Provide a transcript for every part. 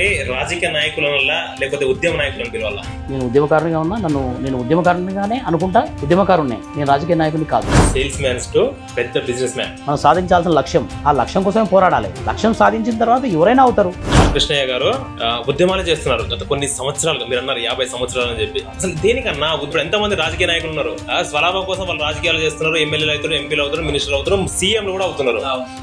మిమ్మల్ని రాజకీయ నాయకుల లేకపోతే ఉద్యమ నాయకులను పిలవాలా? నేను ఉద్యమకారునిగా ఉన్నా, నేను ఉద్యమకారునిగానే అనుకుంటా, ఉద్యమకారుణ్ణే, నేను రాజకీయ నాయకుని కాదు. సేల్స్ మ్యాన్స్ టు పెద్ద బిజినెస్ మ్యాన్. మనం సాధించాల్సిన లక్ష్యం, ఆ లక్ష్యం కోసమే పోరాడాలి. లక్ష్యం సాధించిన తర్వాత ఎవరైనా అవుతారు. కృష్ణయ్య గారు ఉద్యమాలు చేస్తున్నారు గత కొన్ని సంవత్సరాలుగా. మీరు అన్నారు 50 సంవత్సరాలు అని చెప్పి. అసలు దేనికన్నా ఇప్పుడు ఎంతమంది రాజకీయ నాయకులు ఉన్నారు, స్వలాభం కోసం వాళ్ళు రాజకీయాలు చేస్తున్నారు. ఎమ్మెల్యేలు అవుతారు, ఎంపీలు అవుతారు, మినిస్టర్లు అవుతారు, సీఎంలు కూడా అవుతున్నారు.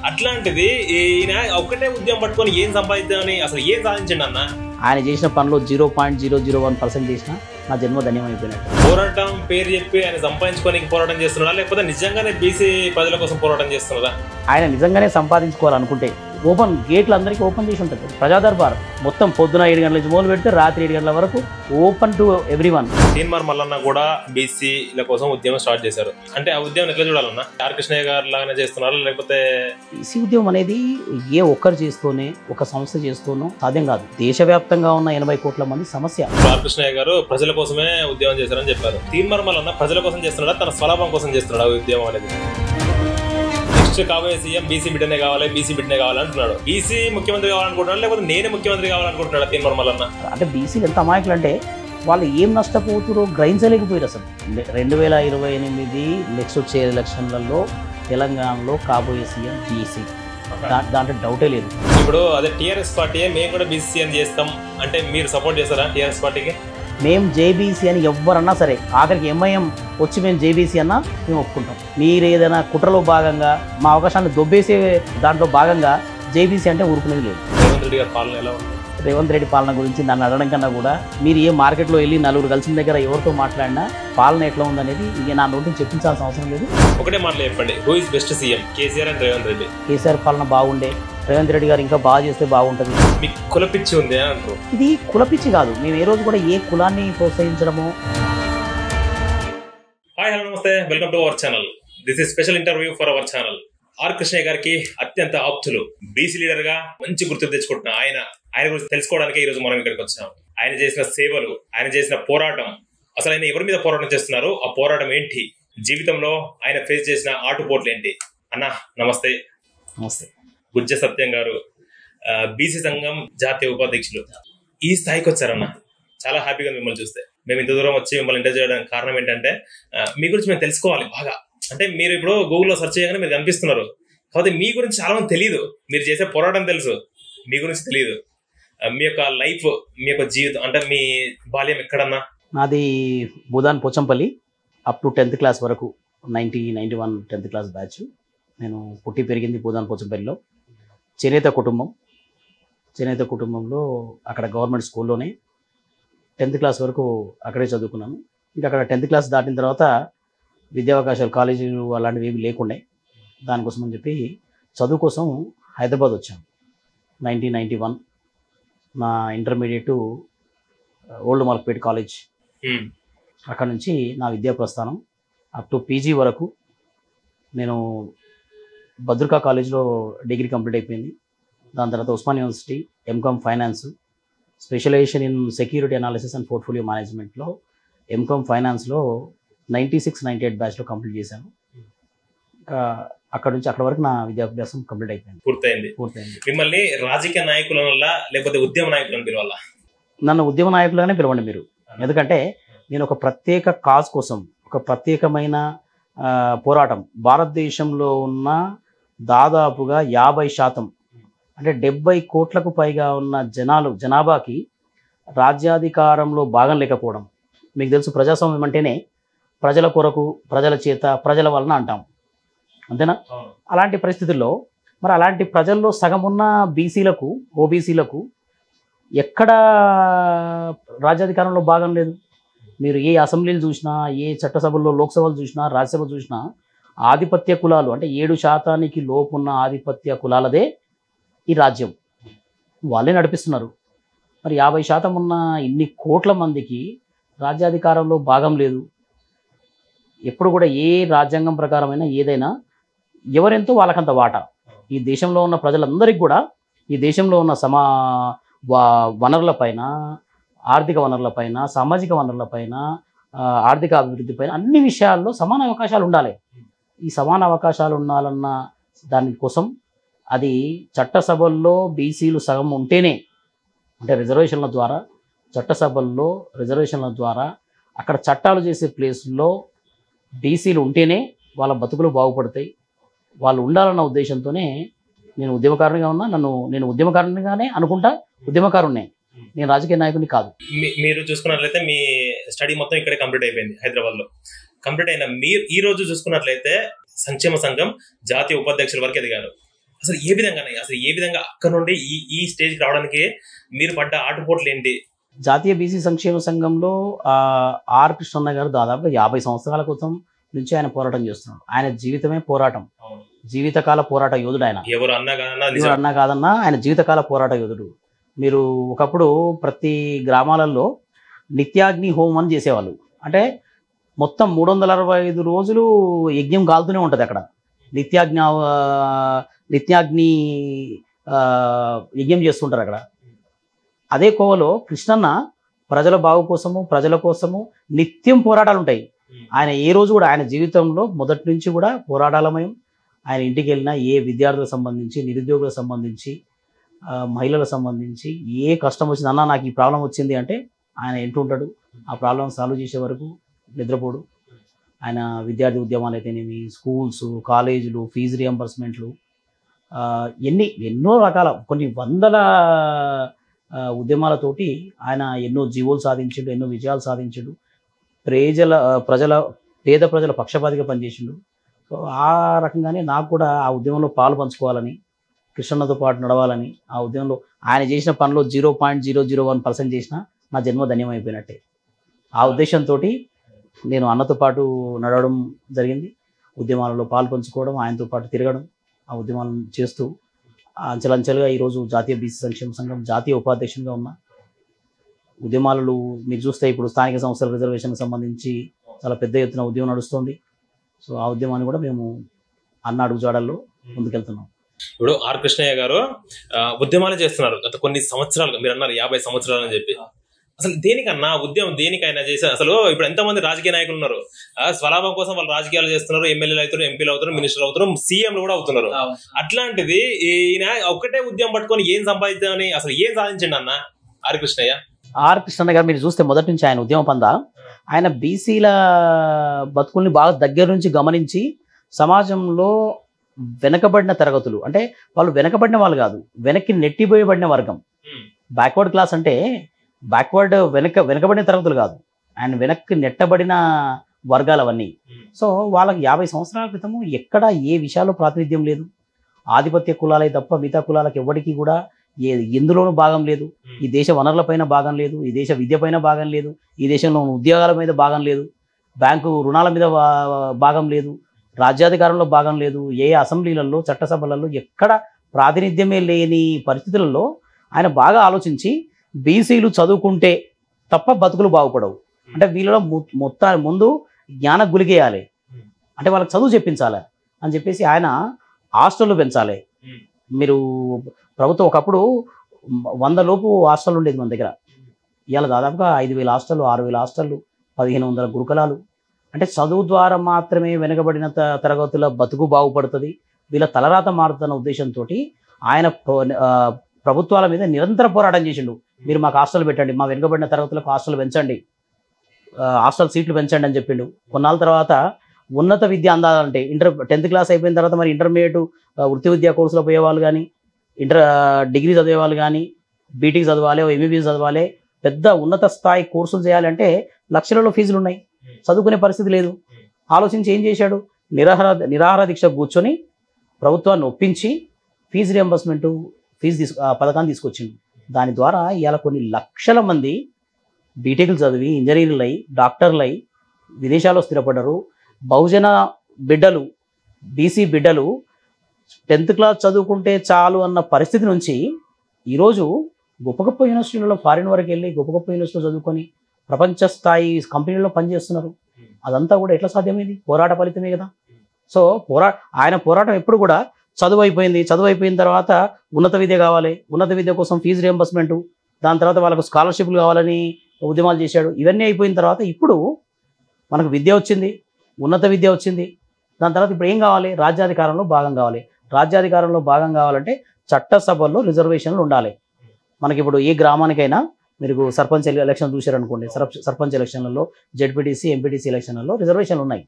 అట్లాంటిది ఈయన ఒక్కటే ఉద్యమం పట్టుకొని ఏం సంపాదిద్దామని, అసలు ఏం సాధించండి అన్న? ఆయన చేసిన పనిలో 0.001% చేసిన నా జన్మ ధన్యమైపోయినట్టు. పోరాటం పేరు చెప్పి ఆయన సంపాదించుకోనికి పోరాటం చేస్తున్నారా, లేకపోతే నిజంగానే బీసీ ప్రజల కోసం పోరాటం చేస్తున్నారా? ఆయన నిజంగానే సంపాదించుకోవాలనుకుంటే ఓపెన్ గేట్లు అందరికీ ఓపెన్ చేసి ఉంటుంది. ప్రజా దర్బార్ మొత్తం పొద్దున 7 గంటల నుంచి మొదలు పెడితే రాత్రి 7 గంటల వరకు open to everyone. Teenmaar Mallanna కూడా బీసీల కోసం ఉద్యమం స్టార్ట్ చేశారు. అంటే ఆ ఉద్యమం ఎట్లా చూడాలన్నా? ఆర్ కృష్ణయ్య గారు లాగానే చేస్తున్నారా, లేకపోతే? బీసీ ఉద్యమం అనేది ఏ ఒక్కరు చేస్తూనే, ఒక సంస్థ చేస్తూనో సాధ్యం కాదు. దేశవ్యాప్తంగా ఉన్న 80 కోట్ల మంది సమస్య. ఆర్ కృష్ణయ్య గారు ప్రజల కోసమే ఉద్యమం చేశారని చెప్పారు. తీన్మార్ మల్లన్న ప్రజల కోసం చేస్తున్నాడా, తన స్వలాభం కోసం చేస్తున్నాడా ఉద్యమం అనేది? కాబోయే సీఎం బీసీ బిడ్డనే కావాలి, బీసీ బిడ్డనే కావాలంటున్నాడు. బీసీ ముఖ్యమంత్రి కావాలనుకుంటున్నాడు, లేకపోతే నేనే ముఖ్యమంత్రి కావాలనుకుంటున్నాడు తీన్మార్ మల్లన్న? అంటే బీసీలు ఎంత అమాయకులు అంటే వాళ్ళు ఏం నష్టపోతురో గ్రహించలేకపోయారు. అసలు 2028 నెక్స్ట్ వచ్చే ఎలక్షన్లలో తెలంగాణలో కాబోయే సీఎం బీసీ, దాంట్లో డౌటే లేదు. ఇప్పుడు అదే టీఆర్ఎస్ పార్టీ మేము కూడా బీసీ అని చేస్తాం అంటే మీరు సపోర్ట్ చేస్తారా టీఆర్ఎస్ పార్టీకి? మేము జేబీసీ అని ఎవరన్నా సరే, ఆఖరికి ఎంఐఎం వచ్చి మేము జేబీసీ అన్నా మేము ఒప్పుకుంటాం. మీరు ఏదైనా కుట్రలో భాగంగా మా అవకాశాన్ని దొబ్బేసే దాంట్లో భాగంగా జేబీసీ అంటే ఊరుకునేది లేదు. రేవంత్ రెడ్డి గారి పాలన ఎలా ఉంది? రేవంత్ రెడ్డి పాలన గురించి నన్ను అడగడం కన్నా కూడా మీరు ఏ మార్కెట్లో వెళ్ళి నలుగురు కలిసిన దగ్గర ఎవరితో మాట్లాడినా పాలన ఎట్లా ఉందనేది ఇక నా నోటిని చెప్పించాల్సిన అవసరం లేదు. ఒకటే మాటలు చెప్పండి, who is best CM, KCR and Revanth Reddy? KCR పాలన బాగుండే, రేవంత్ రెడ్డి గారు ఇంకా బాగా చేస్తే బాగుంటుంది. మీకు కులపిచ్చి ఉంది అంటారు? ఇది కులపిచ్చి కాదు, మేము ఏ రోజు కూడా ఏ కులాన్ని ప్రోత్సహించడము. హాయ్ హలో నమస్తే, welcome to our channel. This is special interview for our channel. R Krishnaiah గారికి అత్యంత ఆప్తులు, బీసీ లీడర్ గా మంచి గుర్తు తెచ్చుకుంటున్న ఆయన గురించి తెలుసుకోవడానికి ఈ రోజు మనం ఇక్కడికి వచ్చాం. ఆయన చేసిన సేవలు, ఆయన చేసిన పోరాటం, అసలు ఆయన ఎవరి మీద పోరాటం చేస్తున్నారు, ఆ పోరాటం ఏంటి, జీవితంలో ఆయన ఫేస్ చేసిన ఆటుపోట్లు ఏంటి. అన్న నమస్తే. నమస్తే. గుజ్జ సత్యం గారు, బీసీ సంఘం జాతీయ ఉపాధ్యక్షులు. ఈ స్థాయికి వచ్చారన్న, చాలా హ్యాపీగా మిమ్మల్ని చూస్తే. మేము ఇంత దూరం వచ్చి మిమ్మల్ని ఇంటర్వ్యూ చేయడానికి కారణం ఏంటంటే మీ గురించి మేము తెలుసుకోవాలి బాగా. అంటే మీరు ఇప్పుడు గూగుల్లో సెర్చ్ చేయగానే మీరు కనిపిస్తున్నారు, కాకపోతే మీ గురించి చాలా మంది తెలియదు. మీరు చేసే పోరాటం తెలుసు, మీ గురించి తెలియదు. మీ యొక్క లైఫ్, మీ యొక్క జీవితం, అంటే మీ బాల్యం ఎక్కడన్నా? నాది Bhoodan Pochampally, up to 10th class వరకు, 1991 10th క్లాస్ బ్యాచ్. నేను పుట్టి పెరిగింది భూదాన్ పోచంపల్లిలో. చేనేత కుటుంబంలో అక్కడ గవర్నమెంట్ స్కూల్లోనే 10th క్లాస్ వరకు అక్కడే చదువుకున్నాను. ఇంకా అక్కడ 10th క్లాస్ దాటిన తర్వాత విద్యావకాశాలు, కాలేజీలు అలాంటివి ఏవి లేకుండే. దానికోసం అని చెప్పి చదువు కోసం హైదరాబాద్ వచ్చాను. 1991 నా ఇంటర్మీడియట్ ఓల్డ్ మల్క్పేట్ కాలేజ్, అక్కడ నుంచి నా విద్యా ప్రస్థానం అప్ టు పీజీ వరకు. నేను భద్రకా కాలేజ్లో డిగ్రీ కంప్లీట్ అయిపోయింది. దాని తర్వాత Osman university MCom finance, specialization in security analysis and portfolio మేనేజ్మెంట్లో ఎంకామ్ ఫైనాన్స్లో 96-98 బ్యాచ్లో కంప్లీట్ చేశాను. అక్కడ నుంచి అక్కడ వరకు నా విద్యాభ్యాసం కంప్లీట్ అయిపోయింది, పూర్తయింది. మిమ్మల్ని రాజకీయ నాయకుల లేకపోతే ఉద్యమ నాయకులను పిలవాలా? నన్ను ఉద్యమ నాయకులుగానే పిలవండి మీరు. ఎందుకంటే నేను ఒక ప్రత్యేక కాజ్ కోసం, ఒక ప్రత్యేకమైన పోరాటం, భారతదేశంలో ఉన్న దాదాపుగా 50% అంటే 70 కోట్లకు పైగా ఉన్న జనాభాకి రాజ్యాధికారంలో భాగం లేకపోవడం. మీకు తెలుసు, ప్రజాస్వామ్యం అంటేనే ప్రజల కొరకు, ప్రజల చేత, ప్రజల వలన అంటాం, అంతేనా? అలాంటి పరిస్థితుల్లో మరి అలాంటి ప్రజల్లో సగం ఉన్న బీసీలకు, ఓబీసీలకు ఎక్కడ రాజ్యాధికారంలో భాగం లేదు. మీరు ఏ అసెంబ్లీలు చూసినా, ఏ చట్టసభల్లో, లోక్సభలు చూసినా, రాజ్యసభ చూసినా ఆధిపత్య కులాలు, అంటే 7% లోపున్న ఆధిపత్య కులాలదే ఈ రాజ్యం, వాళ్ళే నడిపిస్తున్నారు. మరి 50% ఉన్న ఇన్ని కోట్ల మందికి రాజ్యాధికారంలో భాగం లేదు. ఎప్పుడు కూడా ఏ రాజ్యాంగం ప్రకారమైనా ఏదైనా ఎవరెంతో వాళ్ళకంత వాటా. ఈ దేశంలో ఉన్న ప్రజలందరికీ కూడా ఈ దేశంలో ఉన్న వనరులపైన, ఆర్థిక వనరులపైన, సామాజిక వనరులపైన, ఆర్థిక అభివృద్ధి పైన అన్ని విషయాల్లో సమాన అవకాశాలు ఉండాలి. ఈ సమాన అవకాశాలు ఉండాలన్న దానికోసం అది చట్టసభల్లో బీసీలు సగం ఉంటేనే అంటే రిజర్వేషన్ల ద్వారా, చట్టసభల్లో రిజర్వేషన్ల ద్వారా అక్కడ చట్టాలు చేసే ప్లేస్లో బీసీలు ఉంటేనే వాళ్ళ బతుకులు బాగుపడతాయి, వాళ్ళు ఉండాలన్న ఉద్దేశంతోనే నేను ఉద్యమకారునిగా ఉన్నా. నేను ఉద్యమకారునిగానే అనుకుంటా, ఉద్యమకారుణ్ణే, నేను రాజకీయ నాయకుడిని కాదు. మీరు చూసుకున్నట్లయితే మీ స్టడీ మొత్తం ఇక్కడే కంప్లీట్ అయిపోయింది, హైదరాబాద్లో కంప్లీట్ అయిన మీరు ఈ రోజు చూసుకున్నట్లయితే సంక్షేమ సంఘం జాతీయ ఉపాధ్యక్షుల వరకు ఎదిగారు. అసలు ఏ విధంగా అక్కడ నుండి ఈ స్టేజ్కి రావడానికి మీరు పడ్డ ఆటుపోట్లు ఏంటి? జాతీయ బీసీ సంక్షేమ సంఘంలో ఆర్ కృష్ణన్న గారు దాదాపుగా 50 సంవత్సరాల క్రితం నుంచి ఆయన పోరాటం చేస్తున్నాడు. ఆయన జీవితమే పోరాటం, జీవితకాల పోరాట యోధుడు ఆయన. ఎవరు అన్నా కాదన్నా ఆయన జీవితకాల పోరాట యోధుడు. మీరు ఒకప్పుడు ప్రతి గ్రామాలలో నిత్యాగ్ని హోమం అని చేసేవాళ్ళు. అంటే మొత్తం 365 రోజులు యజ్ఞం కాలుతూనే ఉంటుంది అక్కడ. నిత్యాగ్ని యజ్ఞం చేస్తుంటారు అక్కడ. అదే కోవలో కృష్ణన్న ప్రజల బాగు కోసము, ప్రజల కోసము నిత్యం పోరాటాలు ఉంటాయి. ఆయన ఏ రోజు కూడా ఆయన జీవితంలో మొదటి నుంచి కూడా పోరాటాలమయం. ఆయన ఇంటికి వెళ్ళినా ఏ విద్యార్థులకు సంబంధించి, నిరుద్యోగులకు సంబంధించి, మహిళలకు సంబంధించి ఏ కష్టం వచ్చింది, అన్న నాకు ఈ ప్రాబ్లం వచ్చింది అంటే ఆయన ఎంటుంటాడు. ఆ ప్రాబ్లం సాల్వ్ చేసే వరకు నిద్రపోడు. ఆయన విద్యార్థి ఉద్యమాలు అయితేనేమి, స్కూల్స్, కాలేజీలు, ఫీజు రియంబర్స్మెంట్లు, ఎన్నో రకాల కొన్ని వందల ఉద్యమాలతోటి ఆయన ఎన్నో జీవోలు సాధించిండు, ఎన్నో విజయాలు సాధించిండు. పేద ప్రజల పక్షపాతిగా పనిచేసిండు. సో ఆ రకంగానే నాకు కూడా ఆ ఉద్యమంలో పాలు పంచుకోవాలని, కృష్ణన్నతో పాటు నడవాలని, ఆ ఉద్యమంలో ఆయన చేసిన పనిలో 0.001% చేసినా నా జన్మ ధన్యమైపోయినట్టే. ఆ ఉద్దేశంతో నేను అన్నతో పాటు నడవడం జరిగింది. ఉద్యమాలలో పాలు పంచుకోవడం, ఆయనతో పాటు తిరగడం, ఆ ఉద్యమాలను చేస్తూ అంచెలంచెలుగా ఈరోజు జాతీయ బీసీ సంక్షేమ సంఘం జాతీయ ఉపాధ్యక్షునిగా ఉన్నా. ఉద్యమాలు మీరు చూస్తే ఇప్పుడు స్థానిక సంస్థల రిజర్వేషన్కి సంబంధించి చాలా పెద్ద ఎత్తున ఉద్యమం నడుస్తుంది. సో ఆ ఉద్యమాన్ని కూడా మేము అన్న అడుగుజాడల్లో ముందుకెళ్తున్నాం. ఇప్పుడు ఆర్ కృష్ణయ్య గారు ఉద్యమాలు చేస్తున్నారు గత కొన్ని సంవత్సరాలుగా. మీరు అన్నారు 50 సంవత్సరాలు అని చెప్పి. అసలు దేనికన్నా ఉద్యమం దేనికైనా చేశారు? అసలు ఇప్పుడు ఎంతమంది రాజకీయ నాయకులు ఉన్నారు, స్వలాభం కోసం వాళ్ళు రాజకీయాలు చేస్తున్నారు, ఎమ్మెల్యేలు అవుతారు, ఎంపీలు అవుతారు, మినిస్టర్లు అవుతారు, సీఎంలు కూడా అవుతున్నారు. అట్లాంటిది ఈయన ఒక్కటే ఉద్యమం పట్టుకొని ఏం సంపాదించామని, అసలు ఏం సాధించండి అన్న ఆర్ కృష్ణయ్య? ఆర్ కృష్ణయ్య గారు మీరు చూస్తే మొదటి నుంచి ఆయన ఉద్యమ పందా, ఆయన బీసీల బతుకుల్ని బాగా దగ్గర నుంచి గమనించి సమాజంలో వెనకబడిన తరగతులు, అంటే వాళ్ళు వెనకబడిన వాళ్ళు కాదు, వెనక్కి నెట్టిపోయబడిన వర్గం. బ్యాక్వర్డ్ క్లాస్ అంటే వెనకబడిన తరగతులు కాదు, ఆయన వెనక్కి నెట్టబడిన వర్గాలు అవన్నీ. సో వాళ్ళకి 50 సంవత్సరాల క్రితము ఎక్కడ ఏ విషయాల్లో ప్రాతినిధ్యం లేదు. ఆధిపత్య కులాలే తప్ప మిగతా కులాలకు ఎవరికి కూడా ఎందులోనూ భాగం లేదు. ఈ దేశ వనరుల పైన భాగం లేదు, ఈ దేశ విద్య పైన భాగం లేదు, ఈ దేశంలో ఉద్యోగాల మీద భాగం లేదు, బ్యాంకు రుణాల మీద భాగం లేదు, రాజ్యాధికారంలో భాగం లేదు, ఏ అసెంబ్లీలలో చట్టసభలలో ఎక్కడ ప్రాతినిధ్యమే లేని పరిస్థితులలో ఆయన బాగా ఆలోచించి బీసీలు చదువుకుంటే తప్ప బతుకులు బాగుపడవు, అంటే వీళ్ళలో ముందు జ్ఞాన గులిగేయాలి, అంటే వాళ్ళకి చదువు చెప్పించాలి అని చెప్పేసి ఆయన హాస్టళ్ళు పెంచాలి. మీరు ప్రభుత్వం ఒకప్పుడు 100 లోపు హాస్టల్ ఉండేది మన దగ్గర. ఇవాళ దాదాపుగా 5,000 హాస్టళ్ళు, 6,000 హాస్టళ్ళు, 1,500 గురుకులాలు. అంటే చదువు ద్వారా మాత్రమే వెనుకబడిన తరగతుల బతుకు బాగుపడుతుంది, వీళ్ళ తలరాత మారుతున్న ఉద్దేశంతో ఆయన ప్రభుత్వాల మీద నిరంతర పోరాటం చేసిండు. మీరు మాకు హాస్టల్ పెట్టండి, మా వెనుకబడిన తరగతులకు హాస్టల్ పెంచండి, హాస్టల్ సీట్లు పెంచండి అని చెప్పిండు. కొన్నాళ్ళ తర్వాత ఉన్నత విద్య అందాలంటే 10th క్లాస్ అయిపోయిన తర్వాత మరి ఇంటర్మీడియట్ వృత్తి విద్యా కోర్సులో పోయేవాళ్ళు కానీ, డిగ్రీ చదివేవాళ్ళు కానీ, బీటెక్ చదవాలి, ఎంబీబీఎస్ చదవాలి, పెద్ద ఉన్నత స్థాయి కోర్సులు చేయాలంటే లక్షలలో ఫీజులు ఉన్నాయి, చదువుకునే పరిస్థితి లేదు. ఆలోచించి ఏం చేశాడు, నిరాహార దీక్ష కూర్చొని ప్రభుత్వాన్ని ఒప్పించి ఫీజు రియంబర్స్మెంట్ పథకాన్ని తీసుకొచ్చిండు. దాని ద్వారా ఇవాళ కొన్ని లక్షల మంది బీటెక్లు చదివి ఇంజనీర్లు అయి డాక్టర్లు అయి విదేశాల్లో స్థిరపడ్డారు. బహుజన బిడ్డలు, బీసీ బిడ్డలు 10th క్లాస్ చదువుకుంటే చాలు అన్న పరిస్థితి నుంచి ఈరోజు గొప్ప గొప్ప యూనివర్సిటీలలో ఫారిన్ వరకు వెళ్ళి గొప్ప గొప్ప యూనివర్సిటీలో చదువుకొని ప్రపంచ స్థాయి కంపెనీల్లో పనిచేస్తున్నారు. అదంతా కూడా ఎట్లా సాధ్యమైంది? పోరాట ఫలితమే కదా. సో ఆయన పోరాటం ఎప్పుడు కూడా చదువు అయిపోయిన తర్వాత ఉన్నత విద్య కావాలి, ఉన్నత విద్య కోసం ఫీజు రియంబర్స్మెంట్, దాని తర్వాత వాళ్ళకు స్కాలర్షిప్లు కావాలని ఉద్యమాలు చేశాడు. ఇవన్నీ అయిపోయిన తర్వాత ఇప్పుడు మనకు విద్య వచ్చింది, ఉన్నత విద్య వచ్చింది, దాని తర్వాత ఇప్పుడు ఏం కావాలి? రాజ్యాధికారంలో భాగం కావాలి. రాజ్యాధికారంలో భాగం కావాలంటే చట్టసభల్లో రిజర్వేషన్లు ఉండాలి. మనకి ఇప్పుడు ఏ గ్రామానికైనా మీరు సర్పంచ్ ఎలక్షన్ చూశారనుకోండి, సర్పంచ్ ఎలక్షన్లలో, జెడ్పీటీసీ, ఎంపీటీసీ ఎలక్షన్లలో రిజర్వేషన్లు ఉన్నాయి.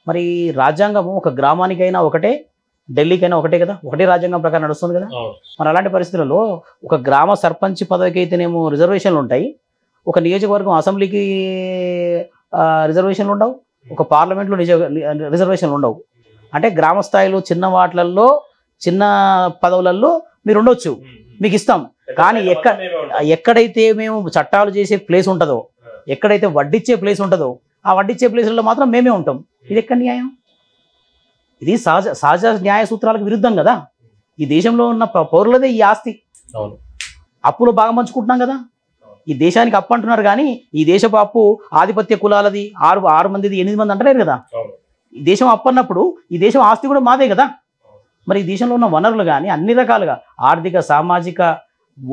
మరి రాజ్యాంగము ఒక గ్రామానికైనా ఒకటే, ఢిల్లీకైనా ఒకటే కదా, ఒకటే రాజ్యాంగం ప్రకారం నడుస్తుంది కదా. మరి అలాంటి పరిస్థితులలో ఒక గ్రామ సర్పంచ్ పదవికి అయితేనేమో రిజర్వేషన్లు ఉంటాయి, ఒక నియోజకవర్గం అసెంబ్లీకి రిజర్వేషన్లు ఉండవు, ఒక పార్లమెంట్లో రిజర్వేషన్లు ఉండవు. అంటే గ్రామ స్థాయిలో చిన్న వాటిలలో, చిన్న పదవులలో మీరు ఉండొచ్చు, మీకు ఇస్తాం. కానీ ఎక్కడైతే మేము చట్టాలు చేసే ప్లేస్ ఉంటుందో, ఎక్కడైతే వడ్డిచ్చే ప్లేస్ ఉంటుందో, ఆ వడ్డిచ్చే ప్లేసుల్లో మాత్రం మేమే ఉంటాం. ఇది ఎక్కడ న్యాయం? ఇది సహజ న్యాయ సూత్రాలకు విరుద్ధం కదా. ఈ దేశంలో ఉన్న పౌరులదే ఈ ఆస్తి, అప్పులు బాగా పంచుకుంటున్నాం కదా. ఈ దేశానికి అప్పు అంటున్నారు కానీ ఈ దేశపు అప్పు ఆధిపత్య కులాలది, 6 మందిది, 8 మంది అంటలేరు కదా. ఈ దేశం అప్పు అన్నప్పుడు ఈ దేశం ఆస్తి కూడా మాదే కదా. మరి ఈ దేశంలో ఉన్న వనరులు కానీ అన్ని రకాలుగా ఆర్థిక, సామాజిక,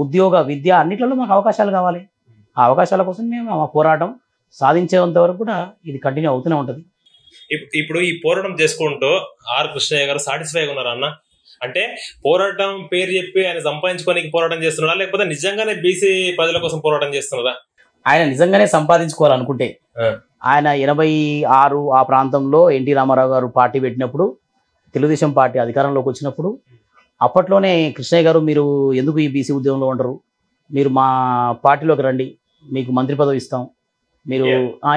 ఉద్యోగ, విద్య అన్నిట్లలో మాకు అవకాశాలు కావాలి. ఆ అవకాశాల కోసం మేము మా పోరాటం సాధించేంత వరకు కూడా ఇది కంటిన్యూ అవుతూనే ఉంటుంది. ఇప్పుడు ఈ పోరాటం చేసుకుంటూ ఆర్ కృష్ణయ్య గారు సాటిస్ఫైగా ఉన్నారా అన్న? అంటే పోరాటం పేరు చెప్పి ఆయన సంపాదించుకోనికి పోరాటం చేస్తున్నారా, లేకపోతే నిజంగానే బీసీ ప్రజల కోసం పోరాటం చేస్తున్నారా? ఆయన నిజంగానే సంపాదించుకోవాలనుకుంటే ఆయన 86 ఆ ప్రాంతంలో ఎన్టీ రామారావు గారు పార్టీ పెట్టినప్పుడు, తెలుగుదేశం పార్టీ అధికారంలోకి వచ్చినప్పుడు అప్పట్లోనే కృష్ణయ్య గారు మీరు ఎందుకు ఈ బీసీ ఉద్యమంలో ఉండరు, మీరు మా పార్టీలోకి రండి, మీకు మంత్రి పదవి ఇస్తాం, మీరు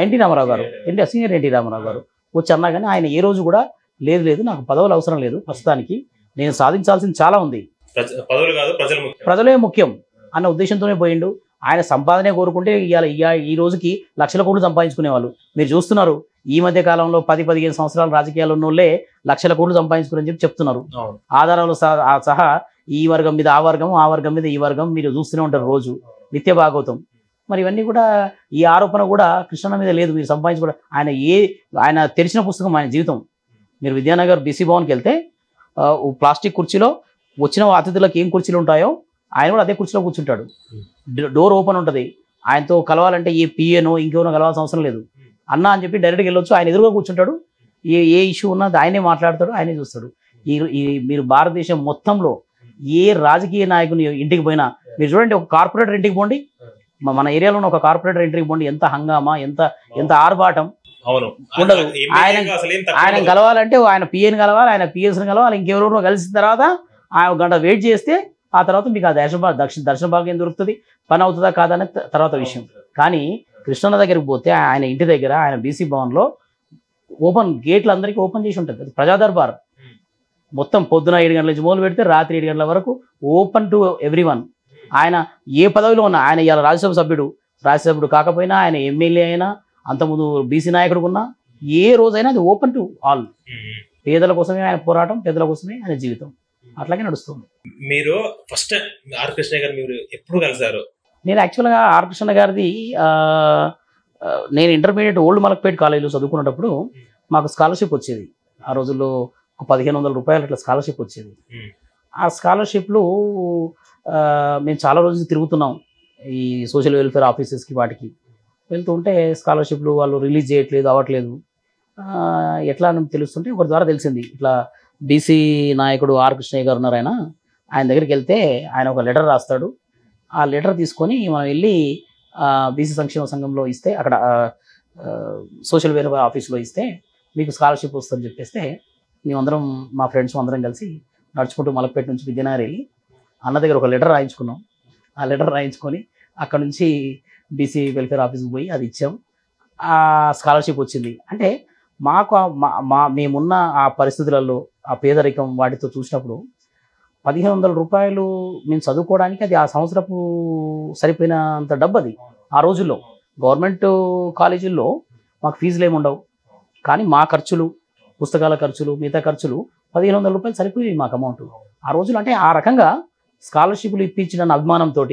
ఎన్టీ రామారావు గారు, సీనియర్ ఎన్టీ రామారావు గారు వచ్చి అన్నా కానీ ఆయన ఏ రోజు కూడా లేదు నాకు పదవులు అవసరం లేదు, ప్రస్తుతానికి నేను సాధించాల్సింది చాలా ఉంది, ప్రజలే ముఖ్యం అన్న ఉద్దేశంతోనే పోయిండు. ఆయన సంపాదనే కోరుకుంటే ఈ రోజుకి లక్షల కోట్లు సంపాదించుకునేవాళ్ళు. మీరు చూస్తున్నారు ఈ మధ్య కాలంలో 10-15 సంవత్సరాల రాజకీయాలు ఉన్నోళ్ళే లక్షల కోట్లు సంపాదించుకుని చెప్తున్నారు. ఆధారాలు సహా ఈ వర్గం మీద ఆ వర్గం, ఆ వర్గం మీద ఈ వర్గం మీరు చూస్తూనే ఉంటారు రోజు నిత్య భాగవతం. మరి ఇవన్నీ కూడా ఈ ఆరోపణ కూడా కృష్ణన్న మీద లేదు. మీరు సంపాదించుకోవడం ఆయన తెరిచిన పుస్తకం ఆయన జీవితం. మీరు విద్యానగర్ బీసీ భవన్కి వెళ్తే ప్లాస్టిక్ కుర్చీలో వచ్చిన అతిథులకు ఏం కుర్చీలు ఉంటాయో ఆయన కూడా అదే కుర్చీలో కూర్చుంటాడు. డోర్ ఓపెన్ ఉంటుంది. ఆయనతో కలవాలంటే ఏ పిఏనో ఇంకేనో కలవాల్సిన అవసరం లేదు. అన్న అని చెప్పి డైరెక్ట్గా వెళ్ళొచ్చు. ఆయన ఎదురుగా కూర్చుంటాడు. ఏ ఇష్యూ ఉన్నా ఆయనే మాట్లాడతాడు, ఆయనే చూస్తాడు. మీరు భారతదేశం మొత్తంలో ఏ రాజకీయ నాయకుని ఇంటికి పోయినా మీరు చూడండి, ఒక కార్పొరేటర్ ఇంటికి పోండి, మన ఏరియాలో ఉన్న ఒక కార్పొరేటర్ ఇంటికి పోండి, ఎంత హంగామా, ఎంత ఆర్భాటం ఉండదు. ఆయన కలవాలంటే ఆయన పిఏని కలవాలి, ఆయన పిఎస్ని కలవాలి, ఇంకెవరెవరో కలిసిన తర్వాత ఆయన గంట వెయిట్ చేస్తే ఆ తర్వాత మీకు ఆ దర్శన భాగ్యం దొరుకుతుంది. పని అవుతుందా కాదనే తర్వాత విషయం. కానీ కృష్ణన్న దగ్గరికి పోతే ఆయన ఇంటి దగ్గర ఆయన బీసీ భవన్లో గేట్లు అందరికీ ఓపెన్ చేసి ఉంటుంది. ప్రజా దర్బార్ మొత్తం పొద్దున 7 గంటల నుంచి మొదలు పెడితే రాత్రి 7 గంటల వరకు ఓపెన్ టు ఎవ్రీవన్. ఆయన ఏ పదవిలో ఉన్నా, ఆయన ఇవాళ రాజ్యసభ సభ్యుడు కాకపోయినా, ఆయన ఎమ్మెల్యే అయినా, అంతకుముందు బీసీ నాయకుడు ఉన్నా, ఏ రోజైనా అది ఓపెన్ టు ఆల్. పేదల కోసమే ఆయన పోరాటం, పేదల కోసమే ఆయన జీవితం. అట్లాగే నడుస్తుంది. మీరు ఫస్ట్ ఆర్ కృష్ణ గారు మీరు ఎప్పుడు కలిసారు? నేను యాక్చువల్గా ఆర్ కృష్ణ గారిది నేను ఇంటర్మీడియట్ ఓల్డ్ మలక్పేట్ కాలేజీలో చదువుకునేటప్పుడు మాకు స్కాలర్షిప్ వచ్చేది. ఆ రోజుల్లో ఒక 1500 రూపాయలు అట్లా స్కాలర్షిప్ వచ్చేది. ఆ స్కాలర్షిప్లు మేము చాలా రోజులు తిరుగుతున్నాం ఈ సోషల్ వెల్ఫేర్ ఆఫీసెస్కి, వాటికి వెళ్తుంటే స్కాలర్షిప్లు వాళ్ళు రిలీజ్ చేయట్లేదు, అవ్వట్లేదు. ఎట్లా అని తెలుస్తుంటే ఒకరి ద్వారా తెలిసింది, ఇట్లా బీసీ నాయకుడు ఆర్ కృష్ణయ్య గారు ఉన్నారు, ఆయన దగ్గరికి వెళ్తే ఆయన ఒక లెటర్ రాస్తాడు. ఆ లెటర్ తీసుకొని మనం వెళ్ళి బీసీ సంక్షేమ సంఘంలో ఇస్తే, అక్కడ సోషల్ వెల్ఫేర్ ఆఫీస్లో ఇస్తే మీకు స్కాలర్షిప్ వస్తుందని చెప్పేస్తే మేమందరం, మా ఫ్రెండ్స్ అందరం కలిసి నడుచుకుంటూ మలక్పేట నుంచి విద్యానగర్ వెళ్ళి అన్న దగ్గర ఒక లెటర్ రాయించుకున్నాం. ఆ లెటర్ రాయించుకొని అక్కడ నుంచి బీసీ వెల్ఫేర్ ఆఫీస్కి పోయి అది ఇచ్చాం. ఆ స్కాలర్షిప్ వచ్చింది. అంటే మాకు మేమున్న ఆ పరిస్థితులలో, ఆ పేదరికం వాటితో చూసినప్పుడు 1500 రూపాయలు మేము చదువుకోవడానికి అది ఆ సంవత్సరపు సరిపోయినంత డబ్బు అది. ఆ రోజుల్లో గవర్నమెంట్ కాలేజీల్లో మాకు ఫీజులు ఏమి ఉండవు, కానీ మా ఖర్చులు, పుస్తకాల ఖర్చులు, మిగతా ఖర్చులు 1500 రూపాయలు సరిపోయి మాకు అమౌంట్ ఆ రోజులు. అంటే ఆ రకంగా స్కాలర్షిప్లు ఇప్పించిన అభిమానంతో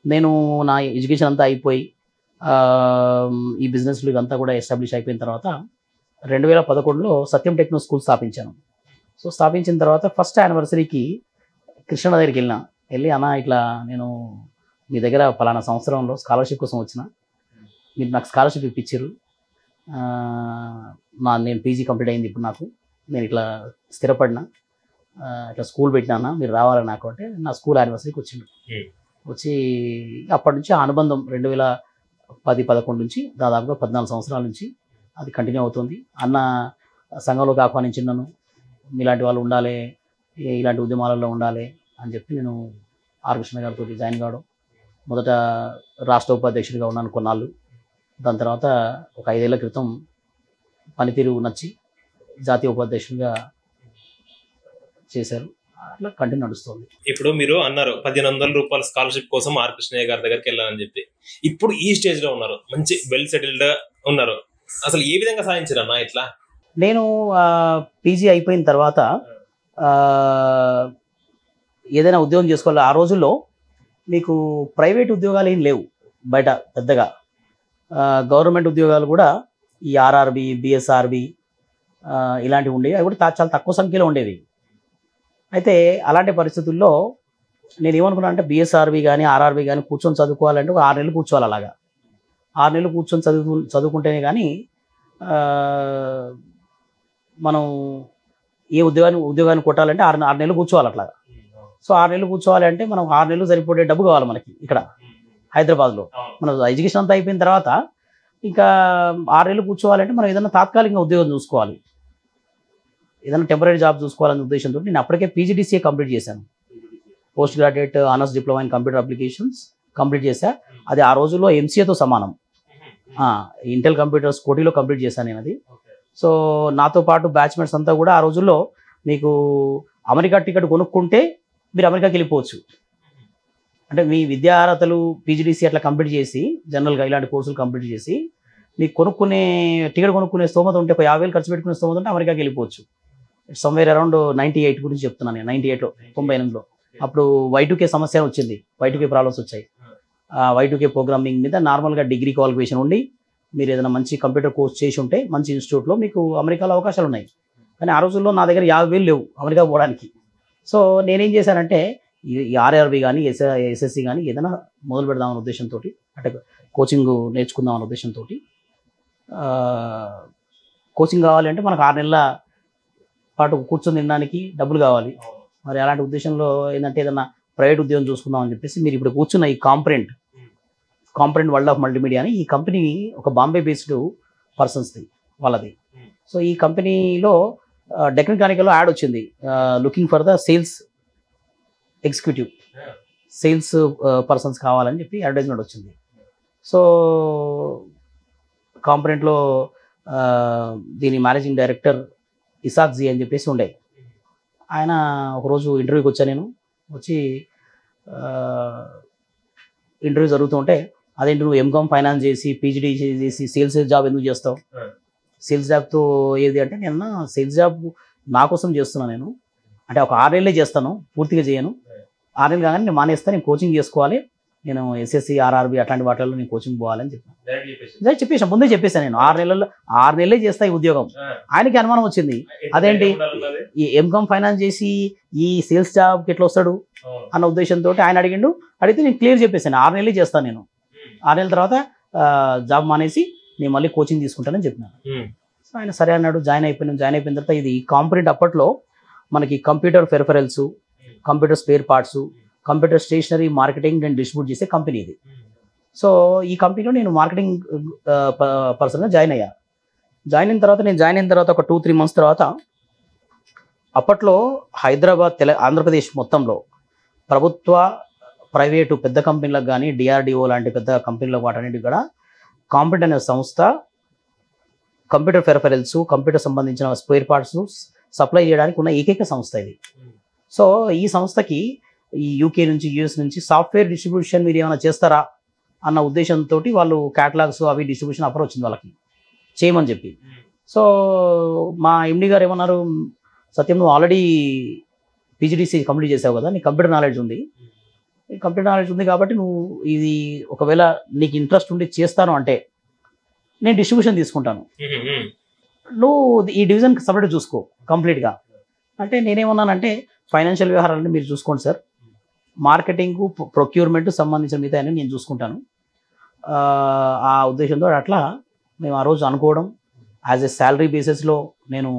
నేను నా ఎడ్యుకేషన్ అంతా అయిపోయి ఈ బిజినెస్లు ఇదంతా కూడా ఎస్టాబ్లిష్ అయిపోయిన తర్వాత 2011లో సత్యం టెక్నో స్కూల్ స్థాపించాను. సో స్థాపించిన తర్వాత ఫస్ట్ యానివర్సరీకి కృష్ణ దగ్గరికి వెళ్ళి అన్న ఇట్లా నేను మీ దగ్గర పలానా సంవత్సరంలో స్కాలర్షిప్ కోసం వచ్చిన, మీరు నాకు స్కాలర్షిప్ ఇప్పించారు, నేను పీజీ కంప్లీట్ అయింది, ఇప్పుడు నేను ఇట్లా స్థిరపడినా, ఇట్లా స్కూల్ పెట్టినా, మీరు రావాలి నాకు అంటే నా స్కూల్ యానివర్సరీకి వచ్చిండు. వచ్చి అప్పటి నుంచి ఆ అనుబంధం 2010-11 నుంచి దాదాపుగా 14 సంవత్సరాల నుంచి అది కంటిన్యూ అవుతుంది. అన్న సంఘంలోకి ఆహ్వానించి నన్ను మీలాంటి వాళ్ళు ఉండాలి, ఇలాంటి ఉద్యమాలలో ఉండాలి అని చెప్పి నేను ఆర్ కృష్ణ గారితో జాయిన్ కావడం. మొదట రాష్ట్ర ఉపాధ్యక్షుడిగా ఉన్నాను కొన్నాళ్ళు. దాని తర్వాత ఒక 5 ఏళ్ల క్రితం పనితీరు నచ్చి జాతీయ ఉపాధ్యక్షుడిగా చేశారు. అట్లా కంటిన్యూ నడుస్తుంది. ఇప్పుడు మీరు అన్నారు 1500 రూపాయల స్కాలర్షిప్ కోసం ఆర్ కృష్ణయ్య గారి దగ్గరికి వెళ్ళాలని చెప్పి. ఇప్పుడు ఈ స్టేజ్ లో ఉన్నారు, మంచి వెల్ సెటిల్డ్ ఉన్నారు. అసలు ఏ విధంగా సాధించారు అన్న ఇట్లా? నేను పీజీ అయిపోయిన తర్వాత ఏదైనా ఉద్యోగం చేసుకోవాలి. ఆ రోజుల్లో మీకు ప్రైవేట్ ఉద్యోగాలు ఏం లేవు బయట పెద్దగా. గవర్నమెంట్ ఉద్యోగాలు కూడా ఈ ఆర్ఆర్బి, బిఎస్ఆర్బి ఇలాంటివి ఉండేవి. అవి కూడా చాలా తక్కువ సంఖ్యలో ఉండేవి. అయితే అలాంటి పరిస్థితుల్లో నేను ఏమనుకున్నా అంటే బిఎస్ఆర్బి కానీ ఆర్ఆర్బి కానీ కూర్చొని చదువుకోవాలంటే ఒక 6 నెలలు కూర్చోవాలి. అలాగా 6 నెలలు కూర్చొని చదువుకుంటేనే కానీ మనం ఏ ఉద్యోగాన్ని కొట్టాలంటే 6 నెలలు కూర్చోవాలి అట్లాగా. సో 6 నెలలు కూర్చోవాలి అంటే మనం 6 నెలలు సరిపోయే డబ్బు కావాలి మనకి ఇక్కడ హైదరాబాద్లో. మన ఎడ్యుకేషన్ అంతా అయిపోయిన తర్వాత ఇంకా 6 నెలలు కూర్చోవాలంటే మనం ఏదైనా తాత్కాలికంగా ఉద్యోగం చూసుకోవాలి, ఏదైనా టెంపరీ జాబ్ చూసుకోవాలనే ఉద్దేశంతో నేను అప్పటికే పీజీడీసీఏ కంప్లీట్ చేశాను. Post graduate honours diploma in computer applications complete చేశా. అది ఆ రోజుల్లో ఎంసీఏతో సమానం. ఇంటెల్ కంప్యూటర్స్ కోటిలో కంప్లీట్ చేశాను నేను అది. సో నాతో పాటు బ్యాచ్మేట్స్ అంతా కూడా ఆ రోజుల్లో మీకు అమెరికా టికెట్ కొనుక్కుంటే మీరు అమెరికాకి వెళ్ళిపోవచ్చు. అంటే మీ విద్యా అర్హతలు పీజీడీసీ అట్లా కంప్లీట్ చేసి జనరల్గా ఇలాంటి కోర్సులు కంప్లీట్ చేసి మీకు టికెట్ కొనుక్కునే స్తోమత ఉంటే ఒక 50,000 ఖర్చు పెట్టుకునే స్తోమత ఉంటే అమెరికాకి వెళ్ళిపోవచ్చు. సమ్వేర్ అరౌండ్ 98 గురించి చెప్తున్నాను నేను. 98లో 98లో అప్పుడు Y2K సమస్య వచ్చింది. Y2K ప్రాబ్లమ్స్ వచ్చాయి. Y2K ప్రోగ్రామింగ్ మీద నార్మల్గా డిగ్రీ క్వాలిఫికేషన్ ఉండి మీరు ఏదైనా మంచి కంప్యూటర్ కోర్స్ చేసి ఉంటే మంచి ఇన్స్టిట్యూట్లో మీకు అమెరికాలో అవకాశాలు ఉన్నాయి. కానీ ఆ రోజుల్లో నా దగ్గర 50,000 లేవు అమెరికా పోవడానికి. సో నేనేం చేశానంటే ఈ ఆర్ఆర్బి కానీ ఎస్ఎస్సి కానీ ఏదైనా మొదలు పెడదామనే ఉద్దేశంతో, అంటే కోచింగ్ నేర్చుకుందామనే ఉద్దేశంతో, కోచింగ్ కావాలి అంటే మనకు 6 నెలల పాటు కూర్చొని తినడానికి డబ్బులు కావాలి. మరి అలాంటి ఉద్దేశంలో ఏంటంటే ఏదైనా ప్రైవేట్ ఉద్యోగం చూసుకుందాం అని చెప్పేసి మీరు ఇప్పుడు కూర్చున్న ఈ కాంపరెంట్ వరల్డ్ ఆఫ్ మల్టీమీడియా అని ఈ కంపెనీ ఒక బాంబే బేస్డ్ పర్సన్స్ది వాళ్ళది. సో ఈ కంపెనీలో డెక్కన్ క్రానికల్లో యాడ్ వచ్చింది, looking for the sales executive, sales persons కావాలని చెప్పి అడ్వర్టైజ్మెంట్ వచ్చింది. సో కాంపరెంట్లో దీని మేనేజింగ్ డైరెక్టర్ ఇసాక్ జీ అని చెప్పేసి ఉండే ఆయన. ఒకరోజు ఇంటర్వ్యూకి వచ్చా నేను. వచ్చి ఇంటర్వ్యూ జరుగుతుంటే అదేంటి నువ్వు ఎంకామ్ ఫైనాన్స్ చేసి పీజీడీ చేసి సేల్స్ జాబ్ ఎందుకు చేస్తావు, సేల్స్ జాబ్తో ఏది అంటే నేను సేల్స్ జాబ్ నా కోసం చేస్తున్నాను నేను, అంటే ఒక 6 నెలలే చేస్తాను, పూర్తిగా చేయను. 6 నెలలు కాగానే నేను మానేస్తాను, నేను కోచింగ్ చేసుకోవాలి, నేను ఎస్ఎస్సి ఆర్ఆర్బి అట్లాంటి వాటిల్లో నేను కోచింగ్ పోవాలని చెప్పాను. చెప్పేసాను, ముందే చెప్పేసాను నేను 6 నెలలే చేస్తా ఈ ఉద్యోగం. ఆయనకి అనుమానం వచ్చింది, అదేంటి ఈ ఎంకామ్ ఫైనాన్స్ చేసి ఈ సేల్స్ జాబ్కి ఎట్లా వస్తాడు అన్న ఉద్దేశంతో ఆయన అడిగితే నేను క్లియర్ చెప్పేసాను 6 నెలలే చేస్తాను నేను. 6 నెలల తర్వాత జాబ్ మానేసి నేను మళ్ళీ కోచింగ్ తీసుకుంటానని చెప్పినాను. సో ఆయన సరే అన్నాడు. జాయిన్ అయిపోయిన తర్వాత ఇది కాంపొనెంట్ అప్పట్లో మనకి computer peripherals, computer spare parts, computer stationery marketing and distribute చేసే కంపెనీ ఇది. సో ఈ కంపెనీలో నేను మార్కెటింగ్ పర్సన్గా జాయిన్ అయ్యా. జాయిన్ అయిన తర్వాత ఒక 2-3 మంత్స్ తర్వాత అప్పట్లో హైదరాబాద్ ఆంధ్రప్రదేశ్ మొత్తంలో ప్రభుత్వ ప్రైవేటు పెద్ద కంపెనీలకు కానీ డిఆర్డిఓ లాంటి పెద్ద కంపెనీలకు వాటన్నిటికి కూడా కాంపొనెంట్ అనే సంస్థ కంప్యూటర్ పెరిఫెరల్స్, కంప్యూటర్ సంబంధించిన స్పేర్ పార్ట్స్ సప్లై చేయడానికి ఉన్న ఏకైక సంస్థ ఇది. సో ఈ సంస్థకి ఈ యూకే నుంచి యూఎస్ నుంచి సాఫ్ట్వేర్ డిస్ట్రిబ్యూషన్ మీరు ఏమైనా చేస్తారా అన్న ఉద్దేశంతో వాళ్ళు క్యాటలాగ్స్ అవి డిస్ట్రిబ్యూషన్ ఆఫర్ వచ్చింది వాళ్ళకి చేయమని చెప్పి. సో మా ఎండి గారు ఏమన్నారు, సత్యం నువ్వు ఆల్రెడీ పీజీడీసీ కంప్లీట్ చేసావు కదా, నీకు కంప్యూటర్ నాలెడ్జ్ ఉంది కాబట్టి నువ్వు ఇది ఒకవేళ నీకు ఇంట్రెస్ట్ ఉండి చేస్తాను అంటే నేను డిస్ట్రిబ్యూషన్ తీసుకుంటాను, నువ్వు ఈ డివిజన్ సపరేట్ చూసుకో కంప్లీట్గా అంటే. నేనేమన్నానంటే ఫైనాన్షియల్ వ్యవహారాలను మీరు చూసుకోండి సార్, మార్కెటింగ్ ప్రొక్యూర్మెంట్ సంబంధించిన మిగతా అని నేను చూసుకుంటాను. ఆ ఉద్దేశంతో అట్లా మేము ఆ రోజు అనుకోవడం, యాజ్ ఎ శాలరీ బేసిస్లో నేను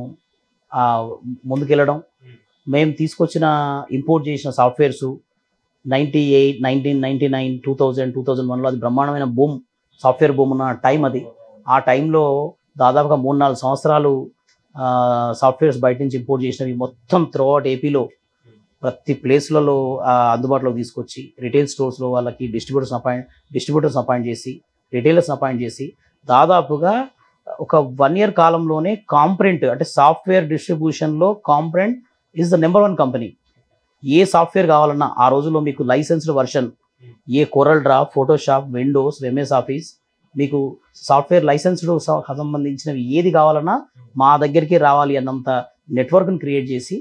ముందుకెళ్ళడం, మేము తీసుకొచ్చిన ఇంపోర్ట్ చేసిన సాఫ్ట్వేర్సు 98, 1999, 2000, 2001లో అది బ్రహ్మాండమైన బూమ్, సాఫ్ట్వేర్ బూమ్ ఉన్న టైం అది. ఆ టైంలో దాదాపుగా 3-4 సంవత్సరాలు సాఫ్ట్వేర్స్ బయట నుంచి ఇంపోర్ట్ చేసినవి మొత్తం త్రూఅవుట్ ఏపీలో ప్రతి ప్లేస్లలో అందుబాటులోకి తీసుకొచ్చి రిటైల్ స్టోర్స్లో వాళ్ళకి డిస్ట్రిబ్యూటర్స్ అపాయింట్ చేసి రిటైలర్స్ అపాయింట్ చేసి దాదాపుగా ఒక 1 year కాలంలోనే కాంప్రెంట్ అంటే సాఫ్ట్వేర్ డిస్ట్రిబ్యూషన్లో కాంప్రెంట్ ఈజ్ ద నెంబర్ 1 కంపెనీ. ఏ సాఫ్ట్వేర్ కావాలన్నా ఆ రోజుల్లో మీకు లైసెన్స్డ్ వర్షన్, ఏ Corel Draw, Photoshop, Windows, MS Office, మీకు సాఫ్ట్వేర్ లైసెన్స్డ్ సంబంధించినవి ఏది కావాలన్నా మా దగ్గరికి రావాలి అన్నంత నెట్వర్క్ని క్రియేట్ చేసి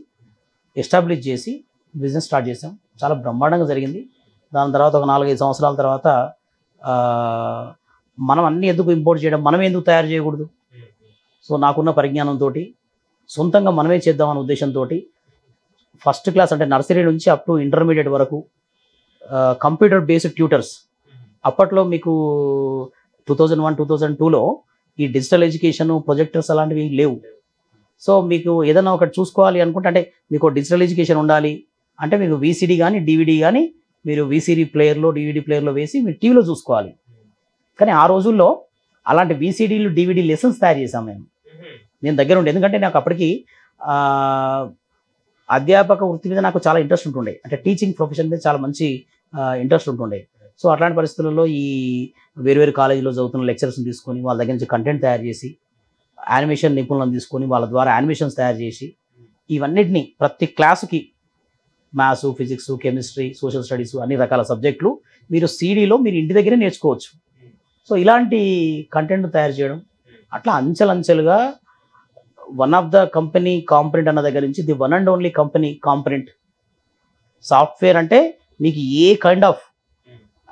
ఎస్టాబ్లిష్ చేసి బిజినెస్ స్టార్ట్ చేసాం. చాలా బ్రహ్మాండంగా జరిగింది. దాని తర్వాత ఒక 4-5 సంవత్సరాల తర్వాత మనం అన్నీ ఎందుకు ఇంపోర్ట్ చేయడం, మనం ఎందుకు తయారు చేయకూడదు? సో నాకున్న పరిజ్ఞానంతో సొంతంగా మనమే చేద్దామనే ఉద్దేశంతో ఫస్ట్ క్లాస్ అంటే నర్సరీ నుంచి అప్ టు ఇంటర్మీడియట్ వరకు కంప్యూటర్ బేస్డ్ ట్యూటర్స్. అప్పట్లో మీకు 2001, 2002లో ఈ డిజిటల్ ఎడ్యుకేషన్, ప్రొజెక్టర్స్ అలాంటివి లేవు. సో మీకు ఏదైనా ఒకటి చూసుకోవాలి అనుకుంటే, అంటే మీకు డిజిటల్ ఎడ్యుకేషన్ ఉండాలి అంటే మీకు వీసీడీ కానీ డివిడీ కానీ మీరు వీసీడీ ప్లేయర్లో డివిడీ ప్లేయర్లో వేసి మీరు టీవీలో చూసుకోవాలి. కానీ ఆ రోజుల్లో అలాంటి వీసీడీలు డివిడీ లెసన్స్ తయారు చేశాం నేను దగ్గర ఉండే. ఎందుకంటే నాకు అప్పటికి అధ్యాపక వృత్తి మీద నాకు చాలా ఇంట్రెస్ట్ ఉంటుండే, అంటే టీచింగ్ ప్రొఫెషన్ మీద చాలా మంచి ఇంట్రెస్ట్ ఉంటుండే. సో అట్లాంటి పరిస్థితులలో ఈ వేరు కాలేజీలో చదువుతున్న లెక్చరర్స్ని తీసుకొని వాళ్ళ దగ్గర నుంచి కంటెంట్ తయారు చేసి, యానిమేషన్ నిపుణులను తీసుకొని వాళ్ళ ద్వారా యానిమేషన్స్ తయారు చేసి, ఇవన్నిటిని ప్రతి క్లాసుకి maths, physics, chemistry, social studies అన్ని రకాల సబ్జెక్టులు మీరు సీడీలో మీరు ఇంటి దగ్గరే నేర్చుకోవచ్చు. సో ఇలాంటి కంటెంట్ తయారు చేయడం, అట్లా అంచెలంచెలుగా వన్ ఆఫ్ ద కంపెనీ కాంపరెంట్ అన్న దగ్గర నుంచి the one and only company కాంపరెంట్. సాఫ్ట్వేర్ అంటే మీకు ఏ కైండ్ ఆఫ్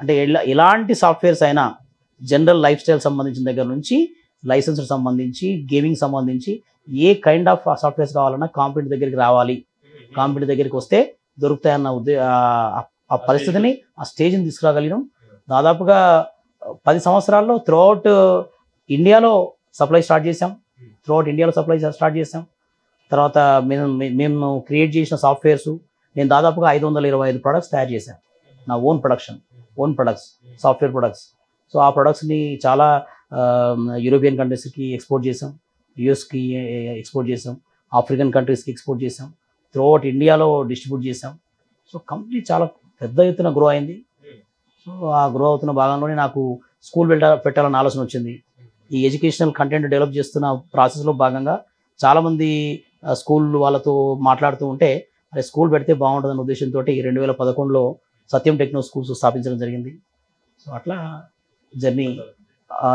అంటే ఎలాంటి సాఫ్ట్వేర్స్ అయినా, జనరల్ లైఫ్ స్టైల్ సంబంధించిన దగ్గర నుంచి లైసెన్స్ సంబంధించి, గేమింగ్ సంబంధించి ఏ కైండ్ ఆఫ్ సాఫ్ట్వేర్స్ కావాలన్నా కాంపరెంట్ దగ్గరికి రావాలి, కాంపరెంట్ దగ్గరికి వస్తే దొరుకుతాయన్న ఆ పరిస్థితిని, ఆ స్టేజ్ని తీసుకురాగలిగినాం. దాదాపుగా 10 సంవత్సరాల్లో త్రూఅవుట్ ఇండియాలో సప్లై స్టార్ట్ చేసాం. తర్వాత మేము క్రియేట్ చేసిన సాఫ్ట్వేర్స్, నేను దాదాపుగా 525 ప్రొడక్ట్స్ తయారు చేశాను. నా own products, software products. So ఆ ప్రొడక్ట్స్ని చాలా యూరోపియన్ కంట్రీస్కి ఎక్స్పోర్ట్ చేసాం, యూఎస్కి ఎక్స్పోర్ట్ చేసాం, ఆఫ్రికన్ కంట్రీస్కి ఎక్స్పోర్ట్ చేసాం, త్రూఅవుట్ ఇండియాలో డిస్ట్రిబ్యూట్ చేసాం. సో కంపెనీ చాలా పెద్ద ఎత్తున గ్రో అయింది. సో ఆ గ్రో అవుతున్న భాగంలోనే నాకు స్కూల్ పెట్టాలని ఆలోచన వచ్చింది. ఈ ఎడ్యుకేషనల్ కంటెంట్ డెవలప్ చేస్తున్న ప్రాసెస్లో భాగంగా చాలామంది స్కూల్ వాళ్ళతో మాట్లాడుతూ ఉంటే, అదే స్కూల్ పెడితే బాగుంటుందన్న ఉద్దేశంతో 2011లో సత్యం టెక్నో స్కూల్స్ స్థాపించడం జరిగింది. సో అట్లా జర్నీ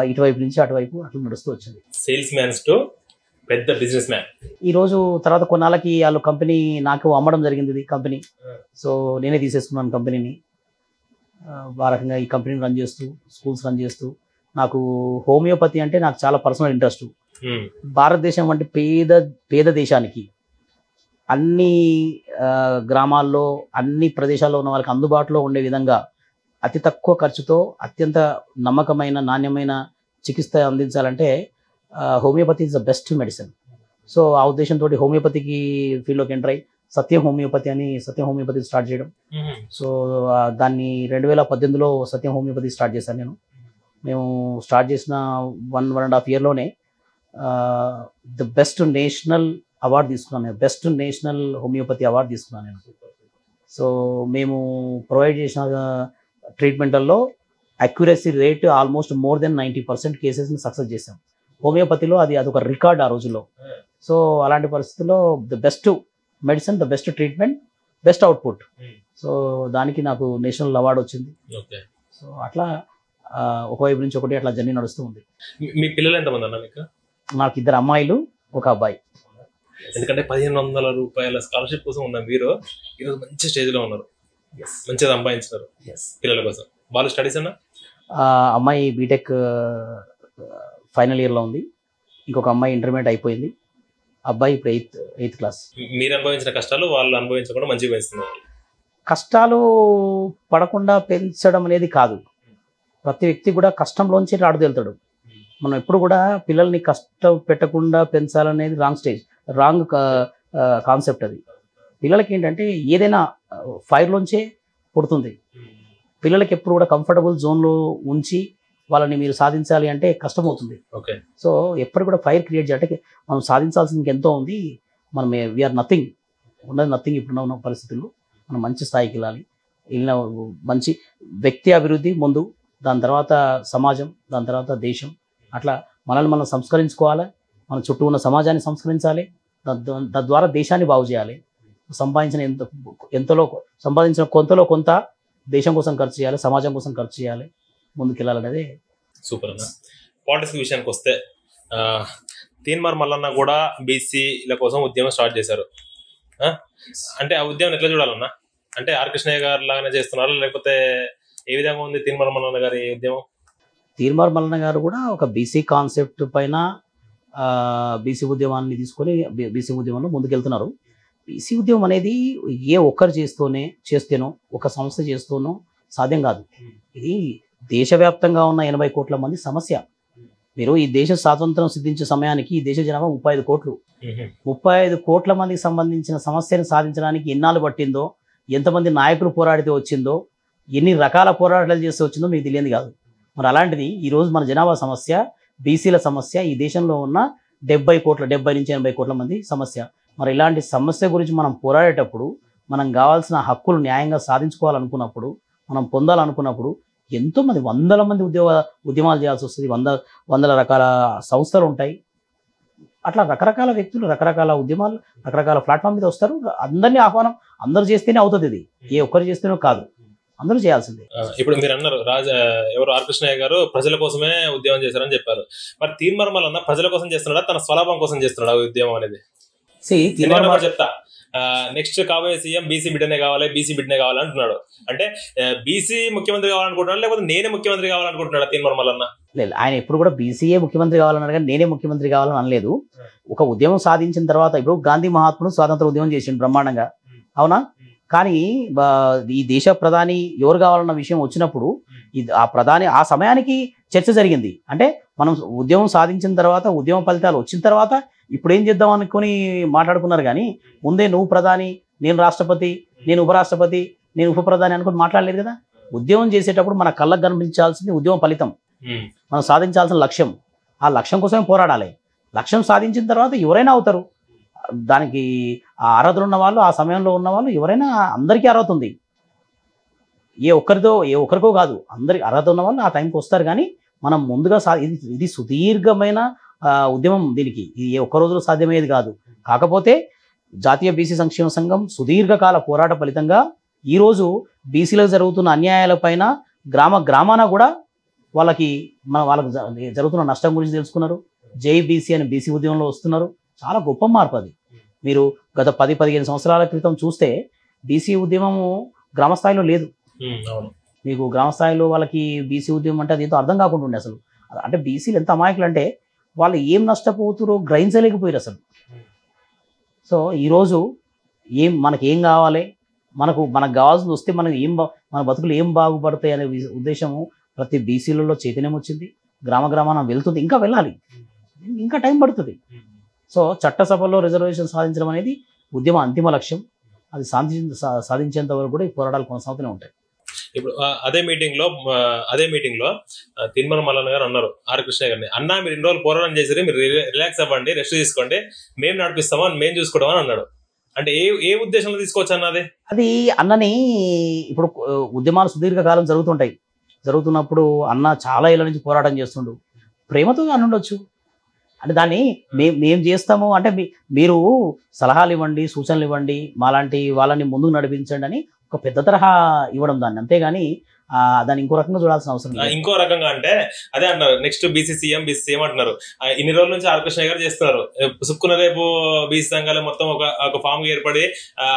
ఇటువైపు నుంచి అటువైపు అట్లా నడుస్తూ వచ్చింది. సేల్స్ మ్యాన్స్ టు పెద్ద బిజినెస్ మ్యాన్. ఈరోజు తర్వాత కొన్నాళ్ళకి వాళ్ళు కంపెనీ నాకు అమ్మడం జరిగింది. ఇది కంపెనీ, సో నేనే తీసేసుకున్నాను కంపెనీని. ఆ రకంగా ఈ కంపెనీని రన్ చేస్తూ, స్కూల్స్ రన్ చేస్తూ, నాకు హోమియోపతి అంటే నాకు చాలా పర్సనల్ ఇంట్రెస్ట్. భారతదేశం వంటి పేద దేశానికి అన్ని గ్రామాల్లో, అన్ని ప్రదేశాల్లో ఉన్న వాళ్ళకి అందుబాటులో ఉండే విధంగా అతి తక్కువ ఖర్చుతో అత్యంత నమ్మకమైన, నాణ్యమైన చికిత్స అందించాలంటే homoeopathy is the best medicine. So ఆ ఉద్దేశంతో హోమియోపతికి ఫీల్డ్లోకి ఎంటర్ అయ్యి సత్యం హోమియోపతి స్టార్ట్ చేయడం. సో దాన్ని 2018లో సత్యం హోమియోపతి స్టార్ట్ చేశాను నేను. మేము స్టార్ట్ చేసిన 1.5 yearలోనే ద బెస్ట్ నేషనల్ అవార్డు తీసుకున్నాను నేను. బెస్ట్ నేషనల్ హోమియోపతి అవార్డు తీసుకున్నాను నేను. సో మేము ప్రొవైడ్ చేసిన ట్రీట్మెంట్లలో accuracy rate almost more than 90% కేసెస్ని సక్సెస్ చేసాం. హోమియోపతిలో అదొక రికార్డ్ ఆ రోజుల్లో. సో అలాంటి పరిస్థితుల్లో the best medicine, the best treatment, best output. So దానికి నాకు నేషనల్ అవార్డు వచ్చింది. సో అట్లా ఒకవైపు నుంచి ఒకటి అట్లా జర్నీ నడుస్తూ ఉంది. మీ పిల్లలు ఎంతమంది అన్న మీకు? నాకు 2 అమ్మాయిలు, 1 అబ్బాయి. ఎందుకంటే 1500 రూపాయల స్కాలర్షిప్ కోసం ఉన్న మీరు ఈరోజు మంచి స్టేజ్లో ఉన్నారు, మంచిగా సంపాదించినారు పిల్లల కోసం. వాళ్ళు స్టడీస్ అన్న? అమ్మాయి బీటెక్ ఫైనల్ ఇయర్లో ఉంది, ఇంకొక అమ్మాయి ఇంటర్మీడియట్ అయిపోయింది, అబ్బాయి ఇప్పుడు 8th క్లాస్. మీరు అనుభవించిన కష్టాలు వాళ్ళు అనుభవించకుండా మంచిగా పెంచుతున్నారు. కష్టాలు పడకుండా పెంచడం అనేది కాదు, ప్రతి వ్యక్తి కూడా కష్టంలోంచి రాడుతెళ్తాడు. మనం ఎప్పుడు కూడా పిల్లల్ని కష్టం పెట్టకుండా పెంచాలనేది రాంగ్ కాన్సెప్ట్ అది. పిల్లలకి ఏంటంటే ఏదైనా ఫైర్లోంచే పుడుతుంది. పిల్లలకి ఎప్పుడు కూడా కంఫర్టబుల్ జోన్లో ఉంచి వాళ్ళని మీరు సాధించాలి అంటే కష్టమవుతుంది. ఓకే. సో ఎప్పుడు కూడా ఫైర్ క్రియేట్ చేయాలంటే మనం సాధించాల్సింది ఇంకెంతో ఉంది. మనం వీఆర్ నథింగ్, ఉన్నది నథింగ్. ఇప్పుడున్న పరిస్థితుల్లో మనం మంచి స్థాయికి వెళ్ళిన మంచి వ్యక్తి అభివృద్ధి ముందు, దాని తర్వాత సమాజం, దాని తర్వాత దేశం. అట్లా మనల్ని మనం సంస్కరించుకోవాలి, మన చుట్టూ ఉన్న సమాజాన్ని సంస్కరించాలి, తద్వారా దేశాన్ని బాగు చేయాలి. సంపాదించిన కొంతలో కొంత దేశం కోసం ఖర్చు చేయాలి, సమాజం కోసం ఖర్చు చేయాలి, ముందుకెళ్ళాలనేది. సూపర్ అన్న. పాలిటిక్స్ విషయానికి వస్తే తీన్మార్ మల్లన్న కూడా బీసీల కోసం ఉద్యమం స్టార్ట్ చేశారు. అంటే ఆ ఉద్యమం ఎట్లా చూడాలన్నా? అంటే ఆర్ కృష్ణయ్య గారు లాగానే చేస్తున్నారు, లేకపోతే ఏ విధంగా ఉంది తీన్మార్ మల్లన్న గారి ఉద్యమం? తీన్మార్ మల్లన్న గారు కూడా ఒక బీసీ కాన్సెప్ట్ పైన బీసీ ఉద్యమాన్ని తీసుకొని బీసీ ఉద్యమంలో ముందుకెళ్తున్నారు. బీసీ ఉద్యమం అనేది ఏ ఒక్కరు చేస్తేనో ఒక సంస్థ చేస్తూనో సాధ్యం కాదు. ఇది దేశవ్యాప్తంగా ఉన్న 80 కోట్ల మంది సమస్య. మీరు ఈ దేశ స్వాతంత్రం సిద్ధించే సమయానికి ఈ దేశ జనాభా 35 కోట్లు. 35 కోట్ల మందికి సంబంధించిన సమస్యను సాధించడానికి ఎన్నాళ్ళు పట్టిందో, ఎంతమంది నాయకులు పోరాడితే వచ్చిందో, ఎన్ని రకాల పోరాటాలు చేస్తే వచ్చిందో మీకు తెలియదు కాదు. మరి అలాంటిది ఈరోజు మన జనాభా సమస్య, బీసీల సమస్య, ఈ దేశంలో ఉన్న 70 నుంచి 80 కోట్ల మంది సమస్య. మరి ఇలాంటి సమస్య గురించి మనం పోరాడేటప్పుడు, మనం కావాల్సిన హక్కులు న్యాయంగా సాధించుకోవాలనుకున్నప్పుడు, మనం పొందాలనుకున్నప్పుడు ఎంతోమంది వందల మంది ఉద్యమాలు చేయాల్సి వస్తుంది. వందల రకాల సంస్థలు ఉంటాయి. అట్లా రకరకాల వ్యక్తులు, రకరకాల ఉద్యమాలు, రకరకాల ప్లాట్ఫామ్ మీద వస్తారు. అందరినీ ఆహ్వానం, అందరూ చేస్తేనే అవుతుంది. ఇది ఏ ఒక్కరు చేస్తేనే కాదు, అందరూ చేయాల్సిందే. ఇప్పుడు మీరు అన్నారు ఎవరు ఆర్ కృష్ణయ్య గారు ప్రజల కోసమే ఉద్యమం చేశారని చెప్పారు. మరి తీన్మార్ మల్లన్న ప్రజల కోసం చేస్తున్నాడా, తన స్వలాభం కోసం చేస్తున్నాడా ఉద్యమం అనేది? చెప్తా, నెక్స్ట్ కాబోయే సీఎం బీసీ బిడ్డనే కావాలి అంటున్నాడు. అంటే బీసీ ముఖ్యమంత్రి కావాలనుకుంటున్నాడు, లేకపోతే నేనే ముఖ్యమంత్రి కావాలనుకుంటున్నాడు తీన్మార్ మల్లన్న? లేదు, ఆయన ఎప్పుడు కూడా బీసీఏ ముఖ్యమంత్రి కావాలన్నాడు కానీ నేనే ముఖ్యమంత్రి కావాలని అనలేదు. ఒక ఉద్యమం సాధించిన తర్వాత, ఇప్పుడు గాంధీ మహాత్ముడు స్వాతంత్ర ఉద్యమం చేసిండు బ్రహ్మాండంగా, అవునా? కానీ ఈ దేశ ప్రధాని ఎవరు కావాలన్న విషయం వచ్చినప్పుడు ఆ ప్రధాని ఆ సమయానికి చర్చ జరిగింది. అంటే మనం ఉద్యమం సాధించిన తర్వాత, ఉద్యమ ఫలితాలు వచ్చిన తర్వాత ఇప్పుడు ఏం చేద్దాం అనుకుని మాట్లాడుకున్నారు. కానీ ముందే నువ్వు ప్రధాని, నేను రాష్ట్రపతి, నేను ఉపరాష్ట్రపతి, నేను ఉప ప్రధాని అనుకుని మాట్లాడలేదు కదా. ఉద్యమం చేసేటప్పుడు మన కళ్ళకు కనిపించాల్సింది ఉద్యమ ఫలితం, మనం సాధించాల్సిన లక్ష్యం. ఆ లక్ష్యం కోసమే పోరాడాలి. లక్ష్యం సాధించిన తర్వాత ఎవరైనా అవుతారు. దానికి ఆ అర్హతలు ఉన్న వాళ్ళు, ఆ సమయంలో ఉన్న వాళ్ళు ఎవరైనా, అందరికీ అర్హత ఉంది. ఏ ఒక్కరికో కాదు, అందరికి అర్హత ఉన్న వాళ్ళు ఆ టైంకి వస్తారు. కానీ మనం ముందుగా ఇది సుదీర్ఘమైన ఉద్యమం. దీనికి ఇది ఏ ఒక్క రోజులో సాధ్యమయ్యేది కాదు. కాకపోతే జాతీయ బీసీ సంక్షేమ సంఘం సుదీర్ఘకాల పోరాట ఫలితంగా ఈరోజు బీసీలకు జరుగుతున్న అన్యాయాలపైన గ్రామాన కూడా వాళ్ళకి జరుగుతున్న నష్టం గురించి తెలుసుకున్నారు. జై బీసీ అని బీసీ ఉద్యమంలో వస్తున్నారు. చాలా గొప్ప మార్పు అది. మీరు గత 10-15 సంవత్సరాల క్రితం చూస్తే బీసీ ఉద్యమము గ్రామ స్థాయిలో లేదు. మీకు గ్రామ స్థాయిలో వాళ్ళకి బీసీ ఉద్యమం అంటే అది ఎంతో అర్థం కాకుండా ఉండే. అసలు అంటే బీసీలు ఎంత అమాయకులు అంటే వాళ్ళు ఏం నష్టపోతురో గ్రహించలేకపోయారు అసలు. సో ఈరోజు మనకి ఏం కావాలి, మనకు కావాల్సింది వస్తే మన బతుకులు ఏం బాగుపడతాయి అనే ఉద్దేశము ప్రతి బీసీలలో చైతన్యం వచ్చింది. గ్రామాన వెళ్తుంది, ఇంకా వెళ్ళాలి, ఇంకా టైం పడుతుంది. సో చట్టసభలో రిజర్వేషన్ సాధించడం అనేది ఉద్యమ అంతిమ లక్ష్యం. అది సాధించేంత వరకు కూడా ఈ పోరాటాలు కొనసాగుతూనే ఉంటాయి. ఇప్పుడు అదే మీటింగ్ లో తీన్మార్ మల్లన్న గారు అన్నారు ఆర్ కృష్ణయ్య గారిని, అన్నా మీరు 2 రోజులు పోరాటం చేసి మీరు రిలాక్స్ అవ్వండి, రెస్ట్ తీసుకోండి, మేము నడిపిస్తామో అని మేము చూసుకోవడం అని అన్నాడు. అంటే ఏ ఉద్దేశంలో తీసుకోవచ్చు అన్నది? అది అన్నని ఇప్పుడు ఉద్యమాలు సుదీర్ఘకాలం జరుగుతున్నప్పుడు అన్న చాలా ఏళ్ళ నుంచి పోరాటం చేస్తుండు. ప్రేమతో అని ఉండొచ్చు. అంటే దాన్ని మేము చేస్తాము అంటే మీరు సలహాలు ఇవ్వండి, సూచనలు ఇవ్వండి, మాలాంటి వాళ్ళని ముందుకు నడిపించండి అని ఒక పెద్ద తరహా ఇవ్వడం దాన్ని. అంతేగాని దాన్ని ఇంకో రకంగా చూడాల్సిన అవసరం లేదు. ఇంకో రకంగా అంటే అదే అంటారు, నెక్స్ట్ బీసీ సీఎం అంటున్నారు. ఇన్ని రోజుల నుంచి ఆర్ కృష్ణయ్య గారు చేస్తున్నారు. సుక్కున రేపు బీసీ సంఘాలు మొత్తం ఒక ఫామ్ ఏర్పడి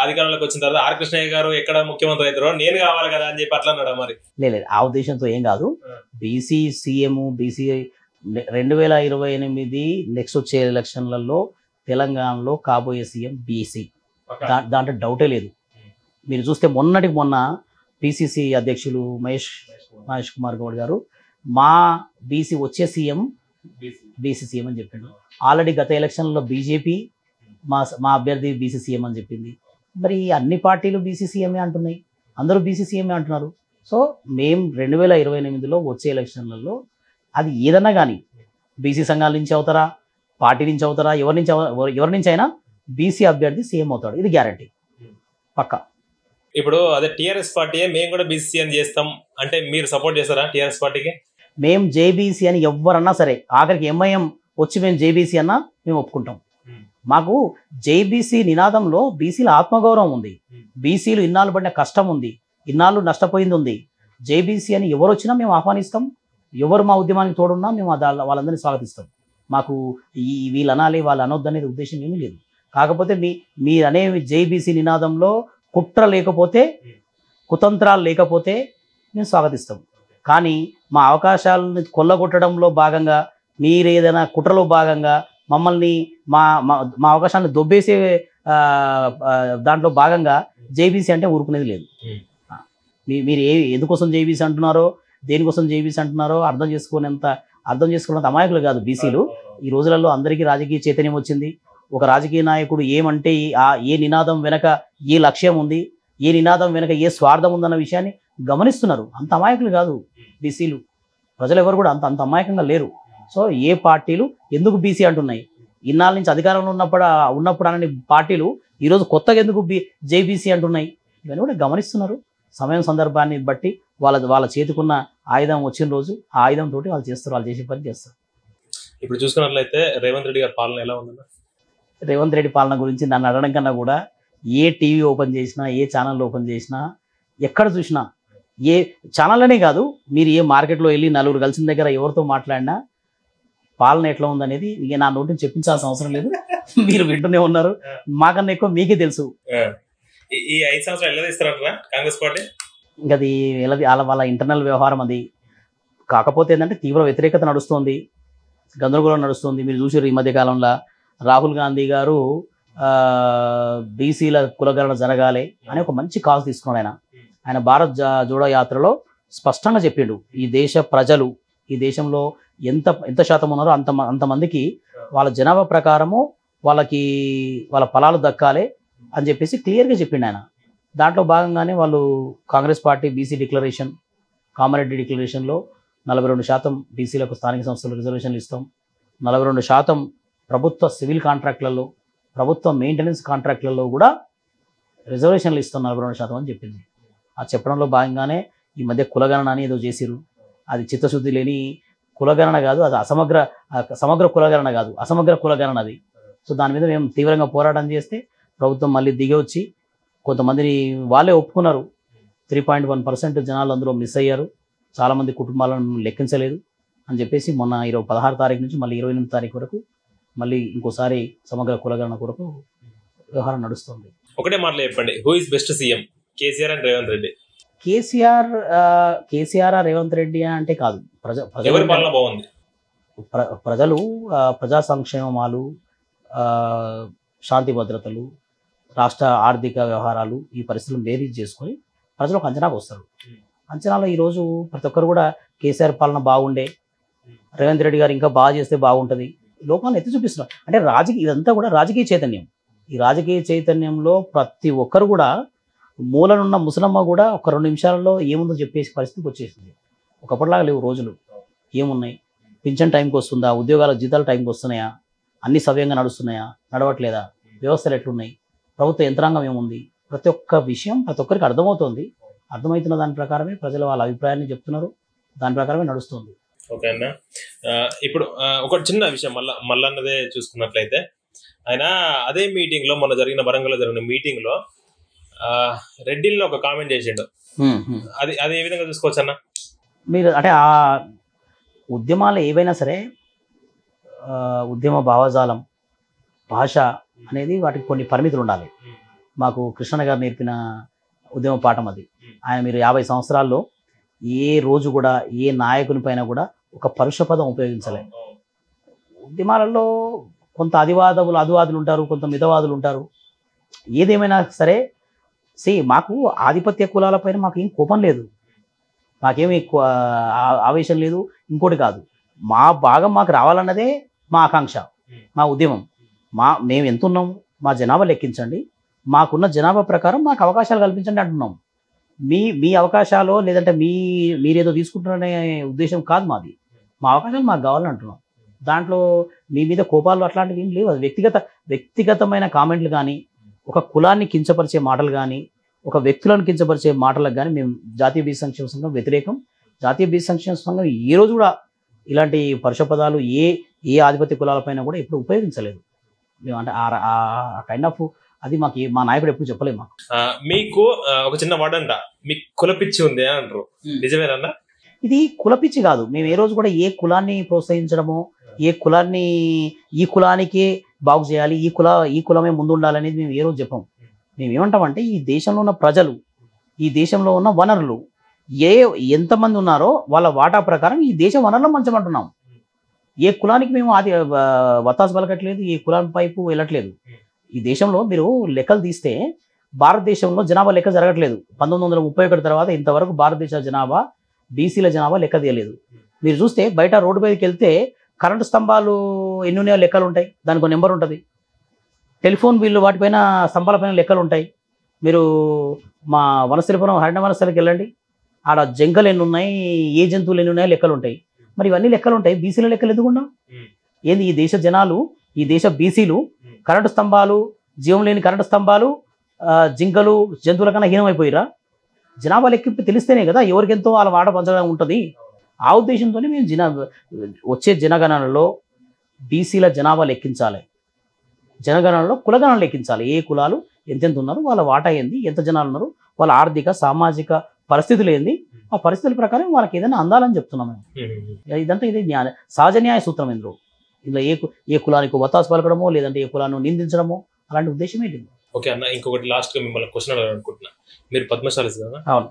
అధికారంలోకి వచ్చిన తర్వాత ఆర్ కృష్ణయ్య గారు ఎక్కడ ముఖ్యమంత్రి అవుతారో నేను కావాలి కదా అని చెప్పి అట్లా అన్నాడు. మరి లేదు, ఆ ఉద్దేశంతో ఏం కాదు. బీసీ సీఎం, బీసీ 2028 నెక్స్ట్ వచ్చే ఎలక్షన్లలో తెలంగాణలో కాబోయే సీఎం బీసీ, దాంట్లో డౌటే లేదు. మీరు చూస్తే మొన్న పిసిసి అధ్యక్షులు మహేష్ కుమార్ గౌడ్ గారు మా బీసీ వచ్చే సీఎం బీసీ సీఎం అని చెప్పిండు. ఆల్రెడీ గత ఎలక్షన్లో బీజేపీ మా అభ్యర్థి బీసీ సీఎం అని చెప్పింది. మరి అన్ని పార్టీలు బీసీ సీఎంఏ అంటున్నాయి. అందరూ బీసీ సీఎం అంటున్నారు. సో మేము 2028లో వచ్చే ఎలక్షన్లలో అది ఏదన్నా కానీ బీసీ సంఘాల నుంచి అవుతారా, పార్టీ నుంచి అవుతారా, ఎవరి నుంచి అయినా బీసీ అభ్యర్థి సీఎం అవుతాడు. ఇది గ్యారంటీ పక్కా. ఇప్పుడు అదే టీఆర్ఎస్ పార్టీ మేము కూడా బీసీ అని చేస్తాం అంటే మీరు సపోర్ట్ చేస్తారా టీఆర్ఎస్ పార్టీకి? మేము జేబీసీ అని ఎవరన్నా సరే, ఆఖరికి ఎంఐఎం వచ్చి మేము జేబీసీ అన్నా మేము ఒప్పుకుంటాం. మాకు జేబీసీ నినాదంలో బీసీల ఆత్మగౌరవం ఉంది, బీసీలు ఇన్నాళ్ళు పడిన కష్టం ఉంది, ఇన్నాళ్ళు నష్టపోయింది ఉంది. జేబీసీ అని ఎవరు వచ్చినా మేము ఆహ్వానిస్తాం, ఎవరు మా ఉద్యమానికి తోడున్నా మేము వాళ్ళందరినీ స్వాగతిస్తాం. మాకు వీళ్ళు అనాలి వాళ్ళు అనొద్దు అనేది ఉద్దేశం ఏమీ లేదు. కాకపోతే మీరు అనే జేబీసీ నినాదంలో కుట్ర లేకపోతే, కుతంత్రాలు లేకపోతే మేము స్వాగతిస్తాం. కానీ మా అవకాశాలను కొల్లగొట్టడంలో భాగంగా, మీరు ఏదైనా కుట్రలో భాగంగా మమ్మల్ని మా అవకాశాలను దొబ్బేసే దాంట్లో భాగంగా జేబీసీ అంటే ఊరుకునేది లేదు. మీరు ఎందుకోసం జేబీసీ అంటున్నారో, దేనికోసం జేబీసీ అంటున్నారో అర్థం చేసుకునేంత అమాయకులు కాదు బీసీలు. ఈ రోజులలో అందరికీ రాజకీయ చైతన్యం వచ్చింది. ఒక రాజకీయ నాయకుడు ఏమంటే ఏ నినాదం వెనక ఏ లక్ష్యం ఉంది, ఏ నినాదం వెనక ఏ స్వార్థం ఉందన్న విషయాన్ని గమనిస్తున్నారు. అంత అమాయకులు కాదు బీసీలు, ప్రజలు ఎవరు కూడా అంత అమాయకంగా లేరు. సో ఏ పార్టీలు ఎందుకు బీసీ అంటున్నాయి, ఇన్నాళ్ళ నుంచి అధికారంలో ఉన్నప్పుడు అనే పార్టీలు ఈరోజు కొత్తగా ఎందుకు జేబీసీ అంటున్నాయి, ఇవన్నీ కూడా గమనిస్తున్నారు. సమయం సందర్భాన్ని బట్టి వాళ్ళ చేతికున్న ఆయుధం వచ్చిన రోజు ఆ ఆయుధం తోటి వాళ్ళు చేస్తారు, వాళ్ళు చేసే పని చేస్తారు. ఇప్పుడు చూసుకున్నట్లయితే రేవంత్ రెడ్డి గారి పాలన ఎలా ఉందన్న? రేవంత్ రెడ్డి పాలన గురించి నన్ను అడగడం కన్నా కూడా ఏ టీవీ ఓపెన్ చేసినా, ఏ ఛానల్ ఓపెన్ చేసినా, ఎక్కడ చూసినా, ఏ ఛానల్లోనే కాదు, మీరు ఏ మార్కెట్లో వెళ్ళి నలుగురు కలిసిన దగ్గర ఎవరితో మాట్లాడినా పాలన ఎట్లా ఉందనేది ఇక నా నోటిని చెప్పించాల్సిన అవసరం లేదు. మీరు వింటూనే ఉన్నారు, మాకన్నా ఎక్కువ మీకే తెలుసు. ఈ 5 సంవత్సరాలు ఎలా తీస్తారంటారా కాంగ్రెస్ పార్టీ? ఇంకా అది వాళ్ళ ఇంటర్నల్ వ్యవహారం అది. కాకపోతే ఏంటంటే తీవ్ర వ్యతిరేకత నడుస్తుంది, గందరగోళం నడుస్తుంది. మీరు చూసారు ఈ మధ్య కాలంలో రాహుల్ గాంధీ గారు బీసీల కులగణన జరగాలి అని ఒక మంచి కాజ్ తీసుకున్నాడు. ఆయన భారత్ జోడో యాత్రలో స్పష్టంగా చెప్పిండు, ఈ దేశ ప్రజలు ఈ దేశంలో ఎంత శాతం ఉన్నారో అంతమందికి వాళ్ళ జనాభా ప్రకారము వాళ్ళ ఫలాలు దక్కాలి అని చెప్పేసి క్లియర్గా చెప్పిండు ఆయన. దాంట్లో భాగంగానే వాళ్ళు Congress party BC declaration, Kamareddy డిక్లరేషన్లో 42% బీసీలకు స్థానిక సంస్థలు రిజర్వేషన్లు ఇస్తాం, 42% ప్రభుత్వ సివిల్ కాంట్రాక్ట్లలో, ప్రభుత్వ మెయింటెనెన్స్ కాంట్రాక్ట్లలో కూడా రిజర్వేషన్లు ఇస్తాం 42% అని చెప్పింది. ఆ చెప్పడంలో భాగంగానే ఈ మధ్య కులగణన అని ఏదో చేసిరు. అది చిత్తశుద్ధి లేని కులగణన కాదు, అది సమగ్ర కులగణన కాదు, అసమగ్ర కులగణన అది. సో దాని మీద మేము తీవ్రంగా పోరాటం చేస్తే ప్రభుత్వం మళ్ళీ దిగి వచ్చి కొంతమందిని వాళ్ళే ఒప్పుకున్నారు. 3.1% జనాలు అందులో మిస్ అయ్యారు, చాలామంది కుటుంబాలను లెక్కించలేదు అని చెప్పేసి మొన్న 16 తారీఖు నుంచి మళ్ళీ 28 తారీఖు వరకు మళ్ళీ ఇంకోసారి సమగ్ర కులగణన కొరకు వ్యవహారం నడుస్తుంది. ఒకటే మాటలు చెప్పండి, who is best CM, KCR and Revanth Reddy? KCR Revanth Reddy అంటే కాదు, ప్రజలు ప్రజా సంక్షేమాలు, శాంతి భద్రతలు, రాష్ట్ర ఆర్థిక వ్యవహారాలు, ఈ పరిస్థితులను బేరీజ్ చేసుకొని ప్రజలు ఒక అంచనాకు వస్తారు. అంచనాలో ఈరోజు ప్రతి ఒక్కరు కూడా కేసీఆర్ పాలన బాగుండే, రేవంత్ రెడ్డి గారు ఇంకా బాగా చేస్తే బాగుంటుంది, లోకాలను ఎత్తి చూపిస్తున్నారు. అంటే ఇదంతా కూడా రాజకీయ చైతన్యం. ఈ రాజకీయ చైతన్యంలో ప్రతి ఒక్కరు కూడా, మూలనున్న ముసలమ్మ కూడా ఒక 2 నిమిషాలలో ఏముందో చెప్పేసి పరిస్థితికి వచ్చేసింది. ఒకప్పటిలాగా లేవు రోజులు. ఏమున్నాయి, పింఛన్ టైంకి వస్తుందా, ఉద్యోగాల జీతాలు టైంకి వస్తున్నాయా, అన్ని సవ్యంగా నడుస్తున్నాయా, నడవట్లేదా, వ్యవస్థలు ఎట్లున్నాయి, ప్రభుత్వ యంత్రాంగం ఏముంది, ప్రతి ఒక్క విషయం ప్రతి ఒక్కరికి అర్థమవుతుంది. అర్థమవుతున్న దాని ప్రకారమే ప్రజలు వాళ్ళ అభిప్రాయాన్ని చెప్తున్నారు, దాని ప్రకారమే నడుస్తుంది. ఓకే అన్న, ఇప్పుడు ఒక చిన్న విషయం మల్లన్నదే చూసుకున్నట్లయితే, ఆయన అదే మీటింగ్ లో మొన్న జరిగిన వరంగల్లో జరిగిన మీటింగ్ లో రెడ్డిల్లో ఒక కామెంట్ చేసిండు. అది ఏ విధంగా చూసుకోవచ్చు అన్న? మీరు అంటే ఆ ఉద్యమాలు ఏవైనా సరే, ఉద్యమ భావజాలం, భాష అనేది వాటికి కొన్ని పరిమితులు ఉండాలి. మాకు కృష్ణన్న గారు నేర్పిన ఉద్యమ పాఠం అది. ఆయన మీరు 50 సంవత్సరాల్లో ఏ రోజు కూడా ఏ నాయకుని పైన కూడా ఒక పరుష పదం ఉపయోగించలేదు. ఉద్యమాలలో కొంత అదువాదులు ఉంటారు, కొంత మితవాదులు ఉంటారు. ఏదేమైనా సరే మాకు ఆధిపత్య కులాలపైన మాకు ఏం కోపం లేదు, మాకేమీ ఆవేశం లేదు, ఇంకోటి కాదు. మా భాగం మాకు రావాలన్నదే మా ఆకాంక్ష, మా ఉద్యమం. మేము ఎంత ఉన్నాము, మా జనాభా లెక్కించండి, మాకున్న జనాభా ప్రకారం మాకు అవకాశాలు కల్పించండి అంటున్నాం. మీ మీ అవకాశాలు లేదంటే మీరేదో తీసుకుంటున్నారనే ఉద్దేశం కాదు మాది. మా అవకాశాలు మాకు కావాలని అంటున్నాం. దాంట్లో మీ మీద కోపాలు అట్లాంటివి ఏం లేవు. అది వ్యక్తిగతమైన కామెంట్లు కానీ, ఒక కులాన్ని కించపరిచే మాటలు కానీ, ఒక వ్యక్తులను కించపరిచే మాటలకు కానీ మేము జాతీయ బీసీ సంక్షేమ సంఘం వ్యతిరేకం. జాతీయ బీసీ సంక్షేమ సంఘం ఈ రోజు కూడా ఇలాంటి పరుష పదాలు ఏ ఆధిపత్య కులాలపైన కూడా ఎప్పుడు ఉపయోగించలేదు. మేము అంటే ఆ కైండ్ ఆఫ్ అది మా నాయకుడు ఎప్పుడు చెప్పలేదు మాకు. మీకు ఒక చిన్న వర్డ్ అంట, మీకు కులపిచ్చి ఉంది అని అంటారు, నిజమేనా? ఇది కులపిచ్చి కాదు. మేము ఏ రోజు కూడా ఏ కులాన్ని ప్రోత్సహించడమో, ఏ కులాన్ని ఈ కులానికే బాగు చేయాలి, ఈ కులమే ముందు ఉండాలనేది మేము ఏ రోజు చెప్పాం. మేము ఏమంటామంటే ఈ దేశంలో ఉన్న ప్రజలు, ఈ దేశంలో ఉన్న వనరులు ఎంతమంది ఉన్నారో వాళ్ళ వాటా ప్రకారం ఈ దేశ వనరులను పంచమంటున్నాం. ఏ కులానికి మేము వత్తాసు పలకట్లేదు, ఏ కులానికి పైపు వెళ్ళట్లేదు. ఈ దేశంలో మీరు లెక్కలు తీస్తే భారతదేశంలో జనాభా లెక్క జరగట్లేదు. 1931 తర్వాత ఇంతవరకు భారతదేశ జనాభా, బీసీల జనాభా లెక్క తీయలేదు. మీరు చూస్తే బయట రోడ్డు మీదకి వెళ్తే కరెంటు స్తంభాలు ఎన్ని ఉన్నాయో లెక్కలు ఉంటాయి, దానికి ఒక నెంబర్ ఉంటుంది. టెలిఫోన్ బిల్లు వాటిపైన స్తంభాలపైన లెక్కలు ఉంటాయి. మీరు మా వనస్థలిపురం హరిణ వనస్థలికి వెళ్ళండి, ఆడ జంగలు ఎన్ని ఉన్నాయి, ఏ జంతువులు ఎన్ని ఉన్నాయో లెక్కలు ఉంటాయి. మరి ఇవన్నీ లెక్కలు ఉంటాయి, బీసీల లెక్కలు ఎందుకున్నా? ఏంది ఈ దేశ జనాలు, ఈ దేశ బీసీలు కరెంటు స్తంభాలు, జీవం లేని కరెంటు స్తంభాలు, జింకలు, జంతువుల కన్నా హీనమైపోయిరా? జనాభా లెక్కింపు తెలిస్తేనే కదా ఎవరికెంతో వాళ్ళ వాట పంచడం ఉంటుంది. ఆ ఉద్దేశంతోనే మేము వచ్చే జనగణనలో బీసీల జనాభా లెక్కించాలి, జనగణనలో కులగణన లెక్కించాలి. ఏ కులాలు ఎంతెంత ఉన్నారు, వాళ్ళ వాటా ఏంది, ఎంత జనాలు ఉన్నారు, వాళ్ళ ఆర్థిక సామాజిక పరిస్థితులు ఏంది, ఆ పరిస్థితుల ప్రకారం వాళ్ళకి ఏదైనా అందాలని చెప్తున్నాం మేము. ఇదంతా ఇది సహజ న్యాయ సూత్రం. ఇందులో ఏ కులానికి వత్తాసు పలకడమో లేదంటే ఏ కులాన్ని నిందించడమో అలాంటి ఉద్దేశం ఏంటి. ఓకే అన్న, ఇంకొకటి లాస్ట్ గా మిమ్మల్ని క్వశ్చన్ అడగాలనుకుంటున్నా. మీరు పద్మశాలీస్ కదా? అవును.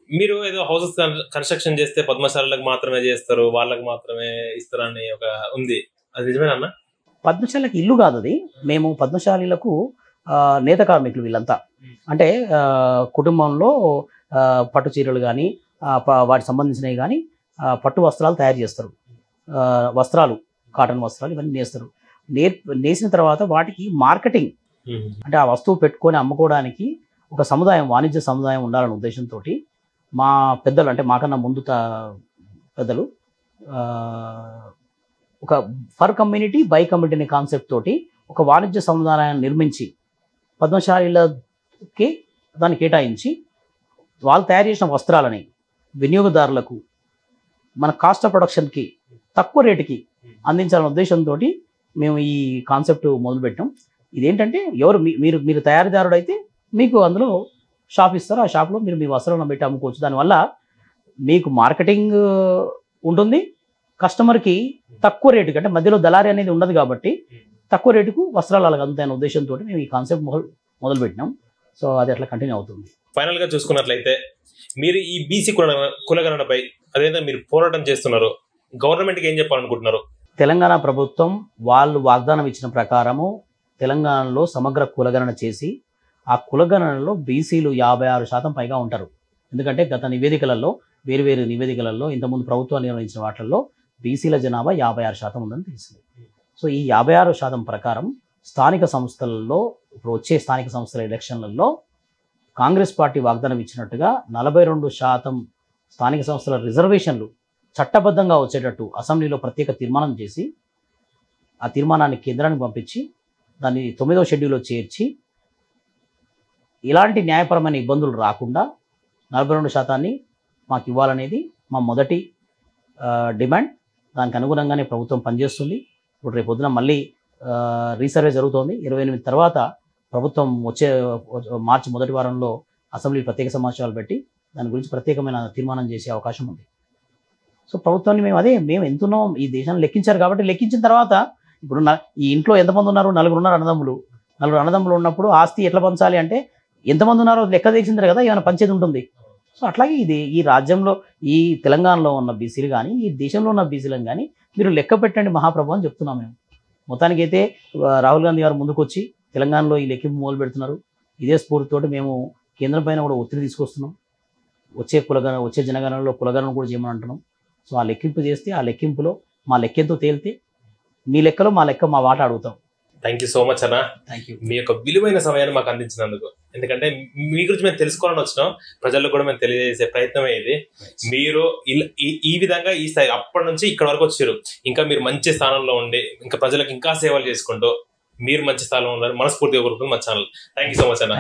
మీరు ఏదో హౌసెస్ కన్స్ట్రక్షన్ చేస్తే పద్మశాలకు మాత్రమే చేస్తారు, వాళ్ళకి మాత్రమే ఇస్తారు అని ఒక ఉంది, అది నిజమేనా? పద్మశాలకు ఇల్లు కాదు అది. మేము పద్మశాలీలకు నేత కార్మికులు వీళ్ళంతా. అంటే కుటుంబంలో పట్టు చీరలు కానీ వాటికి సంబంధించినవి కానీ పట్టు వస్త్రాలు తయారు చేస్తారు. వస్త్రాలు, కాటన్ వస్త్రాలు ఇవన్నీ నేస్తారు. నేసిన తర్వాత వాటికి మార్కెటింగ్, అంటే ఆ వస్తువు పెట్టుకొని అమ్ముకోవడానికి ఒక సముదాయం, వాణిజ్య సముదాయం ఉండాలనే ఉద్దేశంతో మా పెద్దలు, అంటే మాకన్నా ముందు పెద్దలు ఒక ఫర్ కమ్యూనిటీ బై కమ్యూనిటీ అనే కాన్సెప్ట్ తోటి ఒక వాణిజ్య సముదాయాన్ని నిర్మించి పద్మశాలీలకి దాన్ని కేటాయించి వాళ్ళు తయారు చేసిన వస్త్రాలని వినియోగదారులకు మన కాస్ట్ ఆఫ్ ప్రొడక్షన్కి తక్కువ రేటుకి అందించాలనే ఉద్దేశంతో మేము ఈ కాన్సెప్ట్ మొదలుపెట్టాం. ఇదేంటంటే మీరు తయారీదారుడు అయితే మీకు అందులో షాప్ ఇస్తారు, ఆ షాప్లో మీరు మీ వస్త్రాలను పెట్టి అమ్ముకోవచ్చు. దానివల్ల మీకు మార్కెటింగ్ ఉంటుంది, కస్టమర్కి తక్కువ రేటుకి, అంటే మధ్యలో దళారీ అనేది ఉండదు కాబట్టి తక్కువ రేటుకు వస్త్రాలు అలాగ అందుతాయనే ఉద్దేశంతో మేము ఈ కాన్సెప్ట్ మొదలుపెట్టినాం. సో అది అట్లా కంటిన్యూ అవుతుంది. ఫైనల్ గా చూసుకున్నట్లయితే మీరు ఈ బీసీ కులగణనపై అదేవిధంగా మీరు పోరాటం చేస్తున్నారు, గవర్నమెంట్కి ఏం చెప్పాలనుకుంటున్నారు? తెలంగాణ ప్రభుత్వం వాళ్ళు వాగ్దానం ఇచ్చిన ప్రకారము తెలంగాణలో సమగ్ర కులగణన చేసి ఆ కులగణనలో బీసీలు 56% పైగా ఉంటారు. ఎందుకంటే గత నివేదికలలో, వేరు నివేదికలలో, ఇంతకుముందు ప్రభుత్వాలు నిర్వహించిన వాటిల్లో బీసీల జనాభా 56% ఉందని తెలిసింది. సో ఈ 56% ప్రకారం స్థానిక సంస్థలలో, ఇప్పుడు వచ్చే స్థానిక సంస్థల ఎలక్షన్లలో కాంగ్రెస్ పార్టీ వాగ్దానం ఇచ్చినట్టుగా 42% స్థానిక సంస్థల రిజర్వేషన్లు చట్టబద్ధంగా వచ్చేటట్టు అసెంబ్లీలో ప్రత్యేక తీర్మానం చేసి ఆ తీర్మానాన్ని కేంద్రానికి పంపించి దాన్ని 9వ షెడ్యూల్లో చేర్చి ఇలాంటి న్యాయపరమైన ఇబ్బందులు రాకుండా 42% మాకు ఇవ్వాలనేది మా మొదటి డిమాండ్. దానికి అనుగుణంగానే ప్రభుత్వం పనిచేస్తుంది. ఇప్పుడు రేపు పొద్దున మళ్ళీ రీసర్వే జరుగుతోంది. 28 తర్వాత ప్రభుత్వం వచ్చే మార్చి మొదటి వారంలో అసెంబ్లీ ప్రత్యేక సమావేశాలు పెట్టి దాని గురించి ప్రత్యేకమైన తీర్మానం చేసే అవకాశం ఉంది. సో ప్రభుత్వాన్ని మేము ఎంతున్నాం ఈ దేశాన్ని లెక్కించారు కాబట్టి లెక్కించిన తర్వాత ఇప్పుడు ఈ ఇంట్లో ఎంతమంది ఉన్నారు? 4 ఉన్నారు అన్నదమ్ములు. 4 అన్నదమ్ములు ఉన్నప్పుడు ఆస్తి ఎట్లా పంచాలి అంటే ఎంతమంది ఉన్నారో లెక్క తెచ్చింది కదా, ఏమైనా పంచేది ఉంటుంది. సో అట్లాగే ఈ రాజ్యంలో, ఈ తెలంగాణలో ఉన్న బీసీలు కానీ, ఈ దేశంలో ఉన్న బీసీలను కానీ మీరు లెక్క పెట్టండి మహాప్రభు అని చెప్తున్నాం మేము. మొత్తానికైతే రాహుల్ గాంధీ గారు ముందుకు వచ్చి తెలంగాణలో ఈ లెక్కింపు మొదలు పెడుతున్నారు. ఇదే స్ఫూర్తితోటి మేము కేంద్రం పైన కూడా ఒత్తిడి తీసుకొస్తున్నాం. వచ్చే జనగణనలో కులగణన కూడా చేయమని అంటున్నాం. సో ఆ లెక్కింపు చేస్తే ఆ లెక్కింపులో మా లెక్కెంతో తేలితే మీ లెక్కలో మా లెక్క, మా వాట అడుగుతాం. థ్యాంక్ యూ సో మచ్ అన్న. Thank you. మీ యొక్క విలువైన సమయాన్ని మాకు అందించినందుకు. ఎందుకంటే మీ గురించి మేము తెలుసుకోవాలని వచ్చినాం, ప్రజలకు కూడా మేము తెలియజేసే ప్రయత్నమే ఇది. మీరు ఈ విధంగా ఈ స్థాయి అప్పటి నుంచి ఇక్కడ వరకు వచ్చారు. ఇంకా మీరు మంచి స్థానంలో ఉండి ఇంకా ప్రజలకు ఇంకా సేవలు చేసుకుంటూ మీరు మంచి స్థానంలో ఉన్నారు. మనస్ఫూర్తిగా కోరుకుంటుంది మా channel. Thank you so much అన్న.